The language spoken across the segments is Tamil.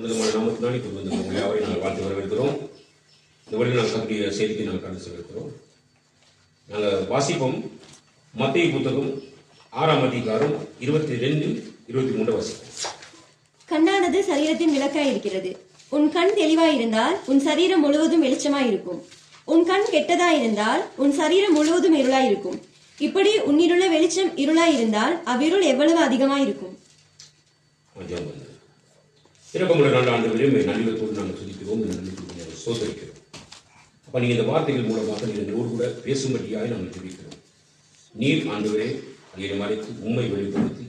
நாமத்தினாலே வந்திருக்கிறோம் யாவரையும் நாங்கள் வாழ்த்து வரவேற்கிறோம். இந்த வழியில் நாங்கள் கத்துடைய செய்திக்கு நாங்கள் கடந்து செல்கிறோம். நாங்கள் வாசிப்போம் மத்தேயு புத்தகம் 6ஆம் அதிகாரம் 22-23 வாசிப்போம். கண்ணானது சரீரத்தின் விளக்காய் இருக்கிறது. உன் கண் தெளிவாயிருந்தால் உன் சரீரம் முழுவதும் வெளிச்சமாயிருக்கும். உன் கண் கெட்டதாயிருந்தால் உன் சரீரம் முழுவதும் இருளாயிருக்கும். இப்படி உன்னிலுள்ள வெளிச்சம் இருளாயிருந்தால் அவ்விருள் எவ்வளவு அதிகமாயிருக்கும். இரக்கமுள்ள நல்ல ஆண்டவரையும் நல்லிடத்தோடு நாங்கள் துதிக்கிறோம், நல்லிடத்தோடு சோதரிக்கிறோம். அப்போ நீங்கள் இந்த வார்த்தைகள் மூலமாக நீங்கள் எங்களோடு கூட பேசும்படியாக நாங்கள் துதிக்கிறோம். நீர் ஆண்டவரே அதை மறைத்து உண்மை வெளிப்படுத்தி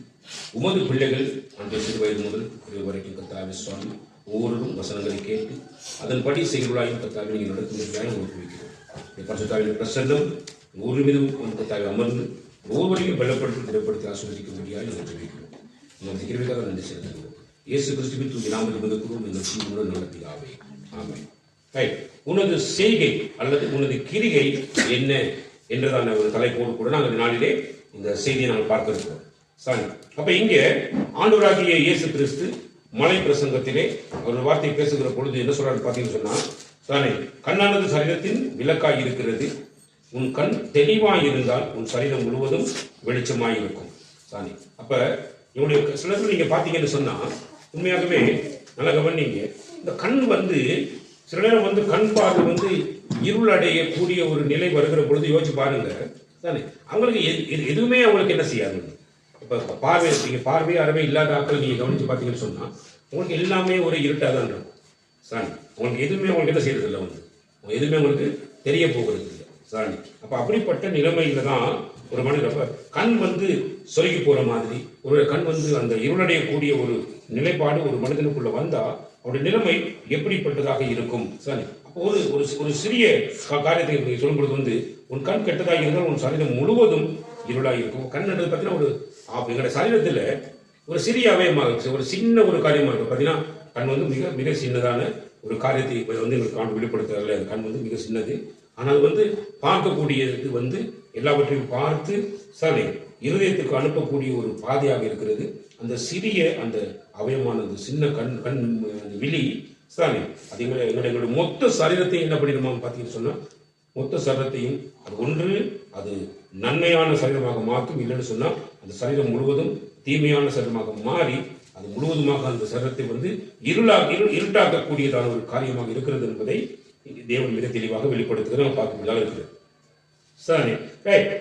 உமது பிள்ளைகள் அந்த சிறு வயது முதல் பிறகு வரைக்கும் கர்த்தாவே சுவாமி ஒவ்வொருவரும் வசனங்களை கேட்டு அதன்படி செயல்களாயும் கர்த்தாவை நீங்கள் நடத்தும்படியாக உங்களுக்கு வைக்கிறோம். பரிசுத்தாவின் பிரசன்னம் ஒரு மீதும் கர்த்தாவை அமர்ந்து ஒவ்வொருவரையும் பலப்படுத்தி திடப்படுத்தி ஆஸ்வதிக்கும்படியாக நாங்கள் தெரிவிக்கிறோம். நம்ம கிருபைக்காக நன்றி செலுத்துகிறோம். இயேசு கிறிஸ்துவின் தூக்கி நாம இருக்கிறோம். இந்த சீமுடன் நடத்தியாவே ஆமென். ரைட், உனது செய்கை அல்லது உனது கிரிகை என்ன என்றதான ஒரு தலைப்போடு கூட நாங்கள் நாளிலே இந்த செய்தியை நாங்கள் பார்க்க இருக்கிறோம். சரி, அப்ப இங்கே ஆண்டவராகிய இயேசு கிறிஸ்து மலை பிரசங்கத்திலே ஒரு வார்த்தை பேசுகிற பொழுது என்ன சொல்றாரு பார்த்தீங்கன்னு சொன்னா, தானே கண்ணானது சரீரத்தின் விளக்காய் இருக்கிறது. உன் கண் தெளிவாய் இருந்தால் உன் சரீரம் முழுவதும் வெளிச்சமாய் இருக்கும். சாரி, அப்ப இவனுடைய சிலர் நீங்க பாத்தீங்கன்னு சொன்னா உண்மையாகவே நல்லா கவனிங்க. இந்த கண் சில நேரம் கண் பார்வை இருள் அடையக்கூடிய ஒரு நிலை வருகிற பொழுது யோசிச்சு பாருங்க தானே, அவங்களுக்கு எதுவுமே அவங்களுக்கு என்ன செய்யாது. இப்ப பார்வை அறவே இல்லாத ஆட்கள் நீங்க கவனிச்சு பாத்தீங்கன்னு சொன்னா உங்களுக்கு எல்லாமே ஒரு இருட்டாதான் இருக்கும். சாணி, உங்களுக்கு எதுவுமே உங்களுக்கு என்ன செய்யறது இல்லை, எதுவுமே உங்களுக்கு தெரிய போகிறது இல்லை. சாணி, அப்ப அப்படிப்பட்ட நிலைமையில தான் ஒரு மனிதர் கண் சொருகி போற மாதிரி ஒரு கண் அந்த இருளடையக்கூடிய ஒரு நிலைப்பாடு ஒரு மனிதனுக்குள்ள வந்தா அவருடைய நிலைமை எப்படிப்பட்டதாக இருக்கும். சரி, அப்போ ஒரு சிறிய காரியத்தை சொல்லும் பொழுது உன் கண் கெட்டதாக இருந்தால் உன் சரீரம் முழுவதும் இருளாக இருக்கும். கண் என்றது பார்த்தீங்கன்னா எங்களுடைய சரீரத்துல ஒரு சிறிய அவயமாக ஒரு சின்ன ஒரு காரியமா இருக்கும். பார்த்தீங்கன்னா கண் மிக மிக சின்னதான ஒரு காரியத்தை எங்களுக்கு வெளிப்படுத்துறதுல கண் மிக சின்னது. ஆனால் பார்க்கக்கூடியது எல்லாவற்றையும் பார்த்து சரி இருதயத்துக்கு அனுப்பக்கூடிய ஒரு பாதையாக இருக்கிறது. அந்த சிறிய அந்த அவயமானது சின்ன கண் விழி சரி அது எங்களுடைய மொத்த சரீரத்தையும் என்ன பண்ணிடுமா பார்த்தீங்கன்னு சொன்னா மொத்த சரீரத்தையும் அது நன்மையான சரீரமாக மாற்றும். இல்லைன்னு சொன்னா அந்த சரீரம் முழுவதும் தீமையான சரீரமாக மாறி அது முழுவதுமாக அந்த சரீரத்தை இருட்டாக்கக்கூடியதான ஒரு காரியமாக இருக்கிறது என்பதை தேவன் மிக தெளிவாக வெளிப்படுத்துகிற பார்க்கக்கூடியதாக இருக்கிறது. சரி,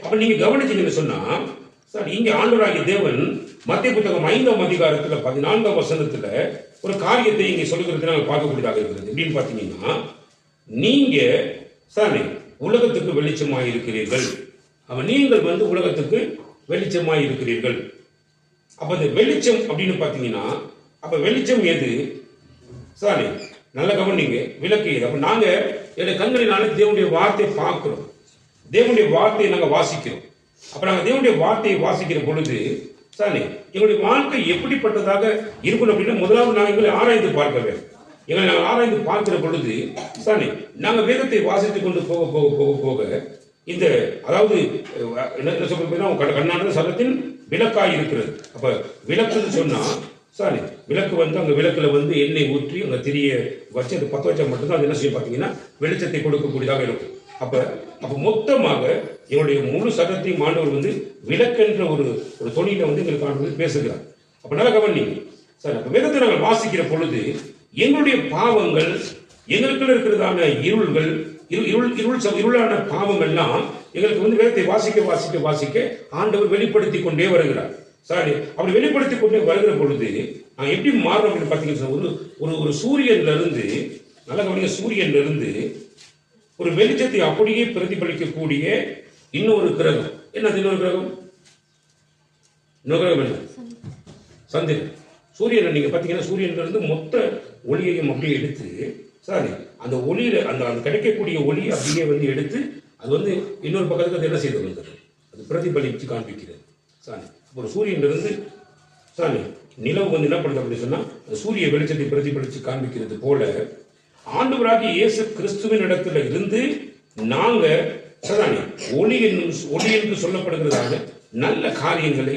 அப்ப நீங்க கவனிச்சீங்கன்னு சொன்னா சரி, இங்க ஆண்டவராகிய தேவன் மத்தேயு புத்தகம் 5ஆம் அதிகாரத்துல 14ஆம் வசனத்துல ஒரு காரியத்தை இங்க சொல்லுகிறது நாங்கள் பார்க்கக்கூடியதாக இருக்கிறது. எப்படின்னு பாத்தீங்கன்னா, நீங்க சரி உலகத்துக்கு வெளிச்சமாய் இருக்கிறீர்கள். அப்ப நீங்கள் உலகத்துக்கு என்னுடைய இருக்கிறீர்கள். அப்ப இந்த வெளிச்சம் அப்படின்னு பாத்தீங்கன்னா அப்ப வெளிச்சம் எது? சரி, நல்ல கவனிங்க, விளக்கு எது? அப்ப நாங்க என்னுடைய கண்களினால தேவனுடைய வார்த்தையை பார்க்கிறோம், தேவனுடைய வார்த்தையை நாங்க வாசிக்கிறோம். அப்ப நாங்க தேவனுடைய வார்த்தையை வாசிக்கிற பொழுது சரி எங்களுடைய வாழ்க்கை எப்படிப்பட்டதாக இருக்கணும் அப்படின்னா முதலாவது நாங்கள் எங்களை ஆராய்ந்து பார்க்க வேண்டும். எங்களை நாங்கள் ஆராய்ந்து பார்க்கிற பொழுது சரி நாங்கள் வேதத்தை வாசித்துக் கொண்டு போக போக போக போக இந்த அதாவது என்ன சொல்றது கண்ணானது சரீரத்தின் விளக்காய் இருக்கிறது. அப்ப விளக்குன்னு சொன்னா சரி விளக்கு அங்க விளக்குல எண்ணெய் ஊற்றி அங்க திரிய வச்சு அது பத்த வச்சா மட்டும்தான் அது என்ன செய்ய பார்த்தீங்கன்னா வெளிச்சத்தை கொடுக்கக்கூடியதாக இருக்கும். அப்ப மொத்தமாக எங்களுடைய முழு சரீரத்தையும் ஆண்டவர் விளக்கென்ற ஒரு தொழில எங்களுக்கு ஆண்டவர் பேசுகிறார். அப்ப நல்ல கவனிங்க. சரி, அப்ப வேதத்தை நாங்கள் வாசிக்கிற பொழுது எங்களுடைய பாவங்கள் எங்களுக்குள்ள இருக்கிறதான இருளான பாவங்கள்லாம் எங்களுக்கு வேதத்தை வாசிக்க வாசிக்க வாசிக்க ஆண்டவர் வெளிப்படுத்தி கொண்டே வருகிறார். சரி, அப்படி வெளிப்படுத்தி கொண்டே வருகிற பொழுது நான் எப்படி மாறும் அப்படின்னு பாத்தீங்கன்னா ஒரு சூரியன்ல இருந்து நல்ல கவனிங்க, சூரியன்ல இருந்து ஒரு வெளிச்சத்தை அப்படியே பிரதிபலிக்கக்கூடிய இன்னொரு கிரகம். என்னது இன்னொரு கிரகம்? இன்னொரு கிரகம் என்ன? சந்திரன். சூரியன் நீங்க பாத்தீங்கன்னா சூரியன்ல இருந்து மொத்த ஒளியையும் அப்படியே எடுத்து சரி அந்த ஒளியில அந்த கிடைக்கக்கூடிய ஒளி அப்படியே எடுத்து அது இன்னொரு பக்கத்துக்கு அது என்ன செய்து வருகிறது, அது பிரதிபலித்து காண்பிக்கிறது. சரி, ஒரு சூரியன்ல இருந்து சரி நிலவு என்ன பண்ணுறது அப்படின்னு சொன்னா சூரிய வெளிச்சத்தை பிரதிபலித்து காண்பிக்கிறது போல ஆண்டவராகிய இயேசு கிறிஸ்துவின் இடத்துல இருந்து நாங்க ஒளி என்று சொல்லப்படுகிறதான நல்ல காரியங்களை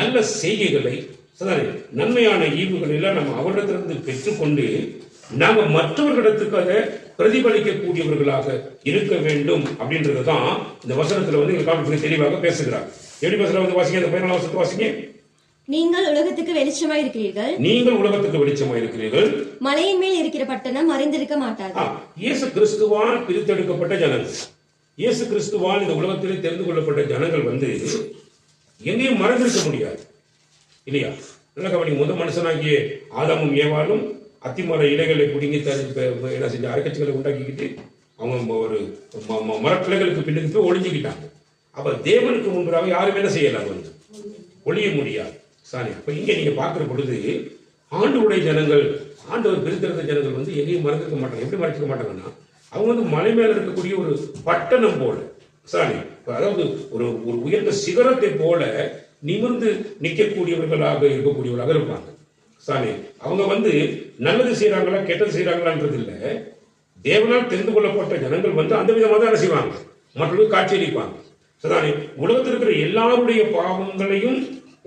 நல்ல செய்கைகளை சரிதானே? நன்மையான ஈவுகள் எல்லாம் நம்ம அவரிடத்திலிருந்து பெற்றுக்கொண்டு நாம மற்றவர்களிடத்துக்கு அதை பிரதிபலிக்கக்கூடியவர்களாக இருக்க வேண்டும் அப்படின்றது தான் இந்த வசனத்துல வந்து எங்களுக்கு தெளிவாக பேசுகிறார். எப்படி பேசுறாங்க வந்து வாசிங்க, அந்த 14 வசனத்தை வாசிங்க. நீங்கள் உலகத்துக்கு வெளிச்சமாய் இருக்கிறீர்கள். நீங்கள் உலகத்துக்கு வெளிச்சமாய் இருக்கிறீர்கள். மலையின் மேல் இருக்கிற பட்டணம் மறைந்திருக்க மாட்டாது. இயேசு கிறிஸ்துவால் பிரித்தெடுக்கப்பட்ட ஜனங்கள், இயேசு கிறிஸ்துவால் இந்த உலகத்திலே தெரிந்து கொள்ளப்பட்ட ஜனங்கள் வந்து எங்கேயும் மறைந்திருக்க முடியாது இல்லையா? நல்ல கவனி. முதல் மனுஷனாகிய ஆதாமும் ஏவாளும் அத்திமர இலைகளை பிடுங்கி என்ன செஞ்ச அரைக்கட்சிகளை உண்டாக்கிக்கிட்டு அவங்க ஒரு மரக்கிளைகளுக்கு பின்னுக்கு போய் ஒளிஞ்சுக்கிட்டாங்க. அப்ப தேவனுக்கு முன்பாக யாரும் என்ன செய்யலாம், வந்து ஒளிய முடியாது. சாரி, அப்ப இங்க நீங்க பார்க்கிற பொழுது ஆண்டவருடைய ஜனங்கள், ஆண்டவர் பிரித்தெடுத்த ஜனங்கள் வந்து எங்கேயும் மறைந்திருக்க மாட்டாங்க. எப்படி மறைச்சிக்க மாட்டாங்கன்னா, அவங்க வந்து மலை மேல இருக்கக்கூடிய ஒரு பட்டணம் போல, சாரி, அதாவது ஒரு ஒரு உயர்ந்த சிகரத்தை போல நிமிர்ந்து நிற்கக்கூடியவர்களாக இருக்கக்கூடியவர்களாக இருப்பாங்க. சாரி, அவங்க வந்து நல்லது செய்யறாங்களா கெட்டது செய்யறாங்களான்றது இல்லை. தேவனால் தெரிந்து கொள்ளப்பட்ட ஜனங்கள் வந்து அந்த விதமாக தான் செய்வாங்க, மற்றவர்கள் காட்சியளிப்பாங்க. சரிதானே? உலகத்தில் இருக்கிற எல்லாருடைய பாவங்களையும்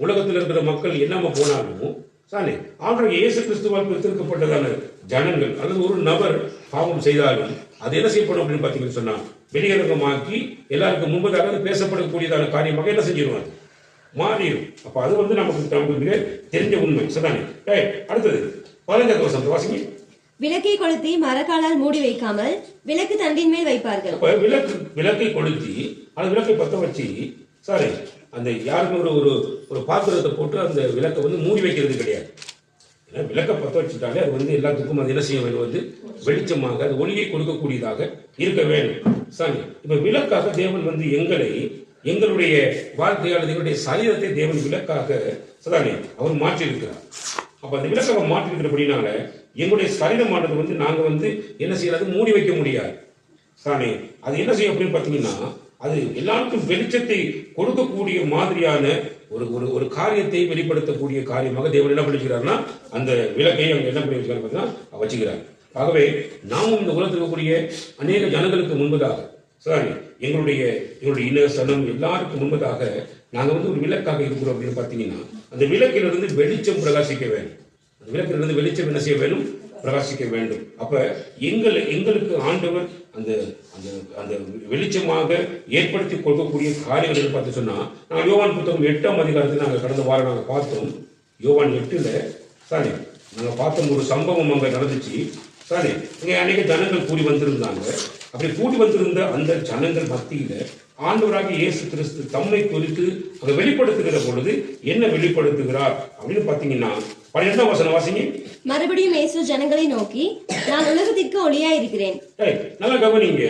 உலகத்தில் இருக்கிற மக்கள் என்னமோ போனாலும் சானே ஆண்டவர் இயேசு கிறிஸ்துவால் பிரித்தெடுக்கப்பட்டதான ஜனங்கள் அல்லது ஒரு நபர் பாவம் செய்தாலும் அது என்ன செய்யப்படும் அப்படின்னு பார்த்தீங்கன்னு சொன்னா, வெளியரங்கமாக்கி எல்லாருக்கும் முன்பதாக அது பேசப்படக்கூடியதான காரியமாக என்ன செஞ்சிருவாங்க, மாறிடும். அப்ப அது வந்து நமக்கு தெரிஞ்ச உண்மை. சரிதானே? அடுத்தது 15வது வசனத்தை வாசிங்க. விளக்கை கொளுத்தி மரக்காலால் மூடி வைக்காமல் விளக்கு தண்டின் மேல் வைப்பார்கள். விளக்கை கொளுத்தி அந்த விளக்கை பத்த வச்சு, சாரி, அந்த யாருக்கும் ஒரு ஒரு பாத்திரத்தை போட்டு அந்த விளக்கை வந்து மூடி வைக்கிறது கிடையாது. ஏன்னா விளக்கை பத்த வச்சுட்டாலே அது வந்து எல்லாத்துக்கும் அது என்ன செய்ய வேண்டும், வந்து வெளிச்சமாக அது ஒளியை கொடுக்கக்கூடியதாக இருக்க வேண்டும். சாரி, இப்ப விளக்காக தேவன் வந்து எங்களுடைய வாழ்க்கையால் எங்களுடைய சரீரத்தை தேவன் விளக்காக சதானே அவர் மாற்றி இருக்கிறார். அப்ப அந்த விளக்காக மாற்றி இருக்கிறபடினால எங்களுடைய சரீரமானது வந்து நாங்க வந்து என்ன செய்யறது, மூடி வைக்க முடியாது. சானே அது என்ன செய்யும் அப்படின்னு பாத்தீங்கன்னா, அது எல்லாருக்கும் வெளிச்சத்தை கொடுக்கக்கூடிய மாதிரியான ஒரு காரியத்தை வெளிப்படுத்தக்கூடிய காரியமாக தேவன் என்ன பண்ணிக்கிறார்னா அந்த விளக்கை அவங்க என்ன பண்ணி வச்சுக்கிறார். ஆகவே நாமும் இந்த உலகத்தில் இருக்கக்கூடிய அநேக ஜனங்களுக்கு முன்பதாக, சாரி, எங்களுடைய இன சனம் எல்லாருக்கும் முன்பதாக நாங்க வந்து ஒரு விளக்காக இருக்கிறோம் அப்படின்னு பாத்தீங்கன்னா, அந்த விளக்கிலிருந்து வெளிச்சம் பிரகாசிக்க வேண்டும். அந்த விளக்கிலிருந்து வெளிச்சம் என்ன செய்ய வேண்டும், பிரகாசிக்க வேண்டும். அப்ப எங்களுக்கு ஆண்டவர் அந்த அந்த அந்த வெளிச்சமாக ஏற்படுத்தி கொடுக்கக்கூடிய காரியங்கள் பார்த்து சொன்னா, நாங்கள் யோவான் புத்தகம் 8ஆம் அதிகாரத்தில் நாங்கள் கடந்த வாரம் நாங்கள் பார்த்தோம். யோவான் 8ல் சாரி நாங்கள் பார்த்தோம், ஒரு சம்பவம் அங்கே நடந்துச்சு. சாரி, இங்கே அநேக ஜனங்கள் கூடி வந்திருந்தாங்க. அப்படி கூடி வந்திருந்த அந்த ஜனங்கள் மத்தியில ஆண்டவராகிய இயேசு கிறிஸ்து தம்மை குறித்து அங்க வெளிப்படுத்துகிற பொழுது என்ன வெளிப்படுத்துகிறார் அப்படின்னு பாத்தீங்கன்னா, 12ஆம் வசனம் வாசிங்க. மறுபடியும் இயேசு ஜனங்களை நோக்கி, நான் உலகத்திற்கு ஒளியா இருக்கிறேன். நல்லா கவனிங்க,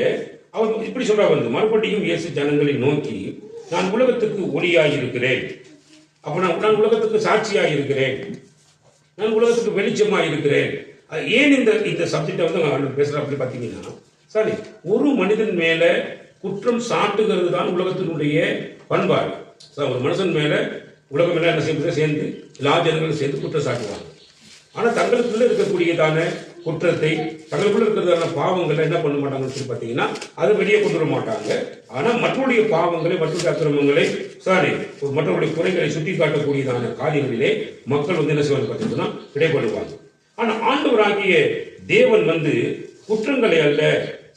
அவர் இப்படி சொல்றா வந்து, மறுபடியும் இயேசு ஜனங்களை நோக்கி, நான் உலகத்துக்கு ஒளியாய் இருக்கிறேன். அப்ப நான் உலகத்துக்கு சாட்சியாய் இருக்கிறேன், நான் உலகத்துக்கு வெளிச்சமாய் இருக்கிறேன். ஏன் இந்த சப்ஜெக்டை வந்து பேசுறேன் அப்படி பாத்தீங்கன்னா, சரி, ஒரு மனிதன் மேல குற்றம் சாட்டுகிறது தான் உலகத்தினுடைய பண்பாடு. ஒரு மனுஷன் மேல உலகம் எல்லாம் என்ன செய்ய சேர்ந்து எல்லா ஜனங்களும் சேர்ந்து குற்றம் சாட்டுவாங்க. ஆனா தங்களுக்குள்ள இருக்கக்கூடியதான குற்றத்தை, தங்களுக்குள்ள இருக்கிறதான பாவங்களை என்ன பண்ண மாட்டாங்கன்னு சொல்லி பார்த்தீங்கன்னா, அதை வெளியே கொண்டு வர மாட்டாங்க. ஆனா மற்றவருடைய பாவங்களை, மற்றொரு அக்கிரமங்களை, சாரி, மற்றவருடைய குறைகளை சுட்டி காட்டக்கூடியதான காரியங்களிலே மக்கள் வந்து என்ன செய்வாங்க பார்த்தீங்கன்னா இடைப்படுவாங்க. ஆனா ஆண்டவராகிய தேவன் வந்து குற்றங்களை அல்ல,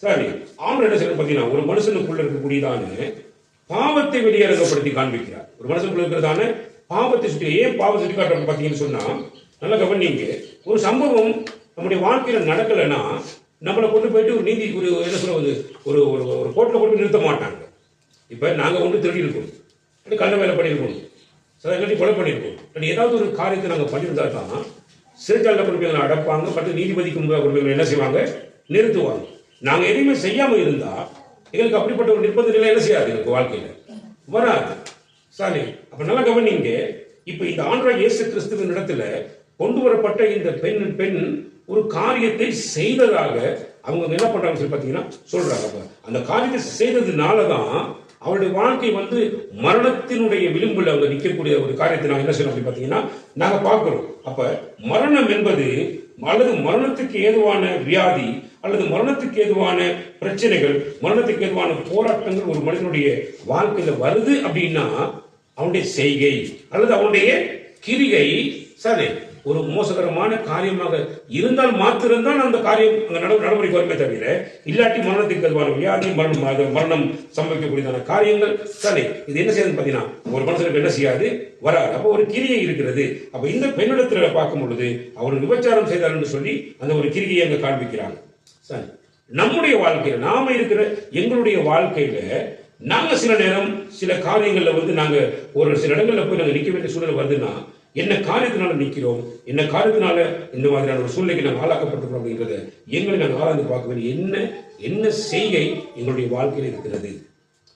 சாரி, ஆண்டவர் என்ன செய்யணும் பார்த்தீங்கன்னா, ஒரு மனுஷனுக்குள்ள இருக்கக்கூடியதான பாவத்தை வெளியரங்கப்படுத்தி காண்பிக்கிறார். ஒரு மனுஷனுக்குள்ள இருக்கிறதான பாவத்தை சுட்டி, ஏன் பாவத்தை சுட்டி காட்டுற பார்த்தீங்கன்னு சொன்னா, நல்லா கவனிங்க, ஒரு சம்பவம் நம்முடைய வாழ்க்கையில நடக்கலைன்னா நம்மளை கொண்டு போயிட்டு ஒரு நீதி என்ன சொல்றது, ஒரு ஒரு கோர்ட்ல கொண்டு நிறுத்த மாட்டாங்க. இப்ப நாங்க ஒன்று திருடி இருக்கோம், கள்ள வேலை பண்ணியிருக்கோம், இல்லாட்டி கொலை பண்ணியிருக்கோம், இல்லாட்டி ஏதாவது ஒரு காரியத்தை நாங்கள் பண்ணியிருந்தா தான் சிறைச்சாலையில் கொண்டு போய் அடைப்பாங்க. மற்ற நீதிபதிக்கு முன்பாக கொண்டு போய் என்ன செய்வாங்க, நிறுத்துவாங்க. நாங்க எதையுமே செய்யாம இருந்தா எங்களுக்கு அப்படிப்பட்ட ஒரு நிர்பந்த நிலை என்ன செய்யாது, எங்களுக்கு வாழ்க்கையில வராது. சாரி, அப்ப நல்லா கவனிங்க, இப்ப இந்த ஆண்டவராகிய இயேசு கிறிஸ்துவின் இடத்துல கொண்டு வரப்பட்ட இந்த பெண் ஒரு காரியத்தை செய்ததாக அவங்க என்ன பண்றாங்க சொல்லி பாத்தீங்கன்னா சொல்றாங்க. அப்ப அந்த காரியத்தை செய்ததுனாலதான் அவருடைய வாழ்க்கை வந்து மரணத்தினுடைய விளிம்புல அவங்க நிற்கக்கூடிய ஒரு காரியத்தை நாங்க என்ன செய்யணும் அப்படின்னு பாத்தீங்கன்னா நாங்க பார்க்கிறோம். அப்ப மரணம் என்பது அல்லது மரணத்துக்கு ஏதுவான வியாதி அல்லது மரணத்துக்கு ஏதுவான பிரச்சனைகள், மரணத்துக்கு ஏதுவான போராட்டங்கள் ஒரு மனிதனுடைய வாழ்க்கையில வருது அப்படின்னா அவனுடைய செய்கை அல்லது அவனுடைய கிரியை சரி ஒரு மோசகரமான காரியமாக இருந்தால் மாத்திரம்தான் அந்த காரியம் அங்க நடைமுறைக்கு வருமே தவிர, இல்லாட்டி மரணத்துக்கு அதுவான வியாதி, மரணம் சம்பவிக்கக்கூடியதான காரியங்கள் சரி இது என்ன செய்யுதுன்னு பாத்தீங்கன்னா ஒரு மனுஷனுக்கு என்ன செய்யாது, வராது. அப்போ ஒரு கிரியை இருக்கிறது. அப்ப இந்த பெண்ணிடத்துல பார்க்கும் பொழுது அவர் விபச்சாரம் செய்தார் என்று சொல்லி அந்த ஒரு கிரியை அங்க காண்பிக்கிறாங்க. சரி, நம்முடைய வாழ்க்கையில நாம இருக்கிற எங்களுடைய வாழ்க்கையில நாங்க சில நேரம் சில காரியங்கள்ல வந்து நாங்க ஒரு சில இடங்கள்ல போய் நாங்க நிக்க வேண்டிய சூழ்நிலை வருதுன்னா, என்ன காரியத்தினால நிக்கிறோம், என்ன காரியத்தினால இந்த மாதிரியான ஒரு சூழ்நிலைக்கு நாங்கள் ஆளாக்கப்பட்டிருக்கிறோம் அப்படிங்கிறத எங்களை நாங்கள் ஆராய்ந்து பார்க்க வேண்டிய என்ன செய்கை எங்களுடைய வாழ்க்கையில் இருக்கிறது.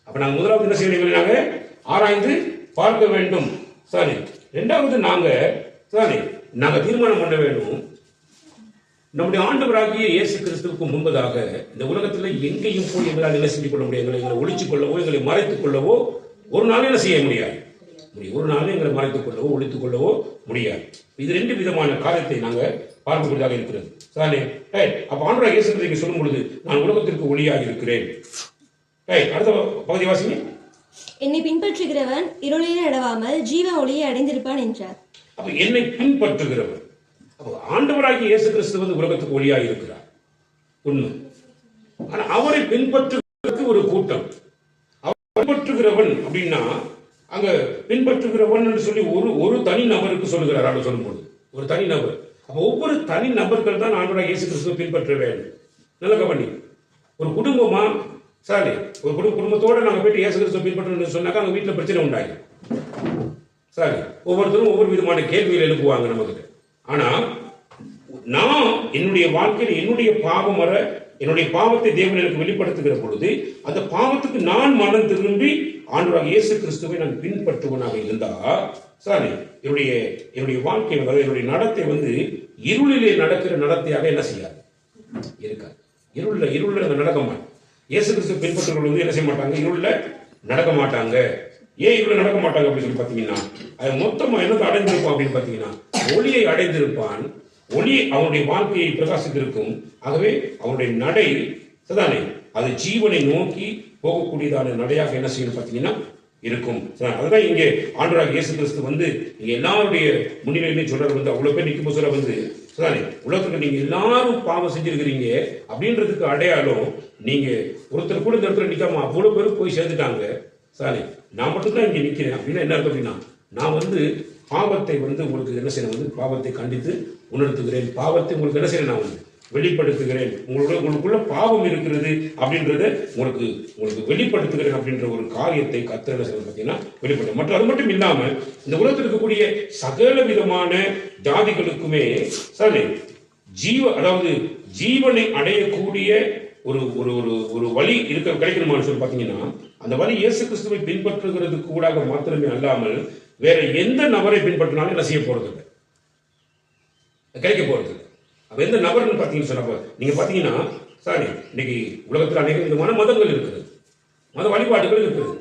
அப்ப நாங்கள் முதலாவது என்ன செய்ய நாங்க ஆராய்ந்து பார்க்க வேண்டும். சரி, இரண்டாவது நாங்க தீர்மானம் பண்ண வேண்டும், நம்முடைய ஆண்டவராகிய இயேசு கிறிஸ்துவுக்கு முன்பதாக இந்த உலகத்தில் எங்கேயும் போய் எங்களால் என்ன செஞ்சு கொள்ள முடியாது, எங்களை ஒழிச்சுக் கொள்ளவோ எங்களை மறைத்துக் கொள்ளவோ ஒரு நாள் என்ன செய்ய முடியாது, ஒரு நாள் எங்களை மறைத்துக் கொள்ளவோ ஒழித்துக் கொள்ளவோ முடியாது. இது ரெண்டு விதமான காரியத்தை நாங்கள் பார்க்கக்கூடியதாக இருக்கிறது. சாலே அப்ப ஆண்டவராகிய இயேசு கிறிஸ்து சொல்லும் பொழுது நான் உலகத்திற்கு ஒளியாக இருக்கிறேன். அடுத்த பகுதி வாசிங்க. என்னை பின்பற்றுகிறவன் இருளிலே நடவாமல் ஜீவ ஒளியை அடைந்திருப்பான் என்றார். அப்ப என்னை பின்பற்றுகிறவன், ஆண்டவராகிய இயேசு கிறிஸ்து வந்து உலகத்துக்கு ஒளியாக இருக்கிறார் உண்மை. ஆனா அவரை பின்பற்றுவதற்கு ஒரு கூட்டம். பின்பற்றுகிறவன் அப்படின்னா அங்க பின்பற்றுகிறவன் என்று சொல்லி ஒரு தனி நபருக்கு சொல்லுகிறார். அவர் சொல்லும்போது ஒரு தனி நபர். அப்ப ஒவ்வொரு தனி நபர்கள் தான் ஆண்டவராகிய இயேசு கிறிஸ்துவை பின்பற்ற வேண்டும். நல்ல கவனி. ஒரு குடும்பமா சாரி ஒரு குடும்பத்தோட நாங்க போயிட்டு இயேசு கிறிஸ்துவை பின்பற்றணும்னு சொன்னாக்கா அங்க வீட்டுல பிரச்சனை உண்டாகும். சாரி, ஒவ்வொருத்தரும் ஒவ்வொரு விதமான கேள்விகள் எழுப்புவாங்க நம்மகிட்ட. ஆனா நான் என்னுடைய வாழ்க்கையில் என்னுடைய பாவத்தை தேவன் எனக்கு வெளிப்படுத்துகிற பொழுது அந்த பாவத்துக்கு நான் மனம் திரும்பி ஆண்டவராகிய இயேசு கிறிஸ்துவை நான் பின்பற்றுவனாக இருந்தா சாரி என்னுடைய வாழ்க்கை என்னுடைய நடத்தை வந்து இருளிலே நடக்கிற நடத்தையாக என்ன செய்யாது இருக்காது. இருள்ல நடக்க மாட்டேன். இயேசு கிறிஸ்துவ பின்பற்றுகள் வந்து என்ன செய்ய மாட்டாங்க, இருள்ல நடக்க மாட்டாங்க. ஏன் இவ்வளவு நடக்க மாட்டாங்க அப்படின்னு சொல்லி பாத்தீங்கன்னா, அது மொத்தமா என்னத்தை அடைந்திருப்பான் அப்படின்னு பாத்தீங்கன்னா, ஒளியை அடைந்திருப்பான். ஒளி அவனுடைய வாழ்க்கையை பிரகாசித்திருக்கும். ஆகவே அவனுடைய நடை சதானே அது ஜீவனை நோக்கி போகக்கூடியதான நடையாக என்ன செய்யணும் பாத்தீங்கன்னா இருக்கும். அதுதான் இங்கே ஆண்டவராகிய இயேசு கிறிஸ்து வந்து இங்க எல்லாருடைய முன்னிலையிலே சொல்றாரு வந்து அவ்வளவு பேர் நிற்கும் சொல்ல வந்து சதானே உலகத்துக்கு நீங்க எல்லாரும் பாவம் செஞ்சிருக்கிறீங்க அப்படின்றதுக்கு அடையாளம் நீங்க ஒருத்தர் கூட இந்த இடத்துல நிக்காம அவ்வளவு பேரும் போய் சேர்ந்துட்டாங்க. சாரி, நான் மட்டும்தான் இங்க நிக்கிறேன் அப்படின்னா என்ன அர்த்தம் அப்படின்னா, நான் வந்து பாவத்தை வந்து உங்களுக்கு என்ன செய்யணும் வந்து பாவத்தை கண்டித்து உணர்த்துகிறேன். பாவத்தை உங்களுக்கு என்ன செய்யறேன், நான் வந்து வெளிப்படுத்துகிறேன். உங்களுக்குள்ள பாவம் இருக்கிறது அப்படின்றத உங்களுக்கு வெளிப்படுத்துகிறேன் அப்படின்ற ஒரு காரியத்தை கர்த்தர் என்ன செய்யணும் பார்த்தீங்கன்னா வெளிப்படுத்த. மற்றும் அது மட்டும் இல்லாம இந்த உலகத்தில் இருக்கக்கூடிய சகல விதமான ஜாதிகளுக்குமே சரி அதாவது ஜீவனை அடையக்கூடிய ஒரு ஒரு ஒரு வழி கிடைக்கணுமான்னு சொல்லி பார்த்தீங்கன்னா, அந்த வழி இயேசு கிறிஸ்துவை பின்பற்றுகிறது கூடாக மாத்திரமே அல்லாமல் வேற எந்த நபரை பின்பற்றினாலும் என்ன செய்ய போறது இல்லை, கிடைக்க போறது இல்லை. அப்ப எந்த நபர்னு பார்த்தீங்கன்னு சொன்னப்ப நீங்க பார்த்தீங்கன்னா சாரி இன்னைக்கு உலகத்தில் அநேக விதமான மதங்கள் இருக்கிறது, மத வழிபாடுகள் இருக்கிறது.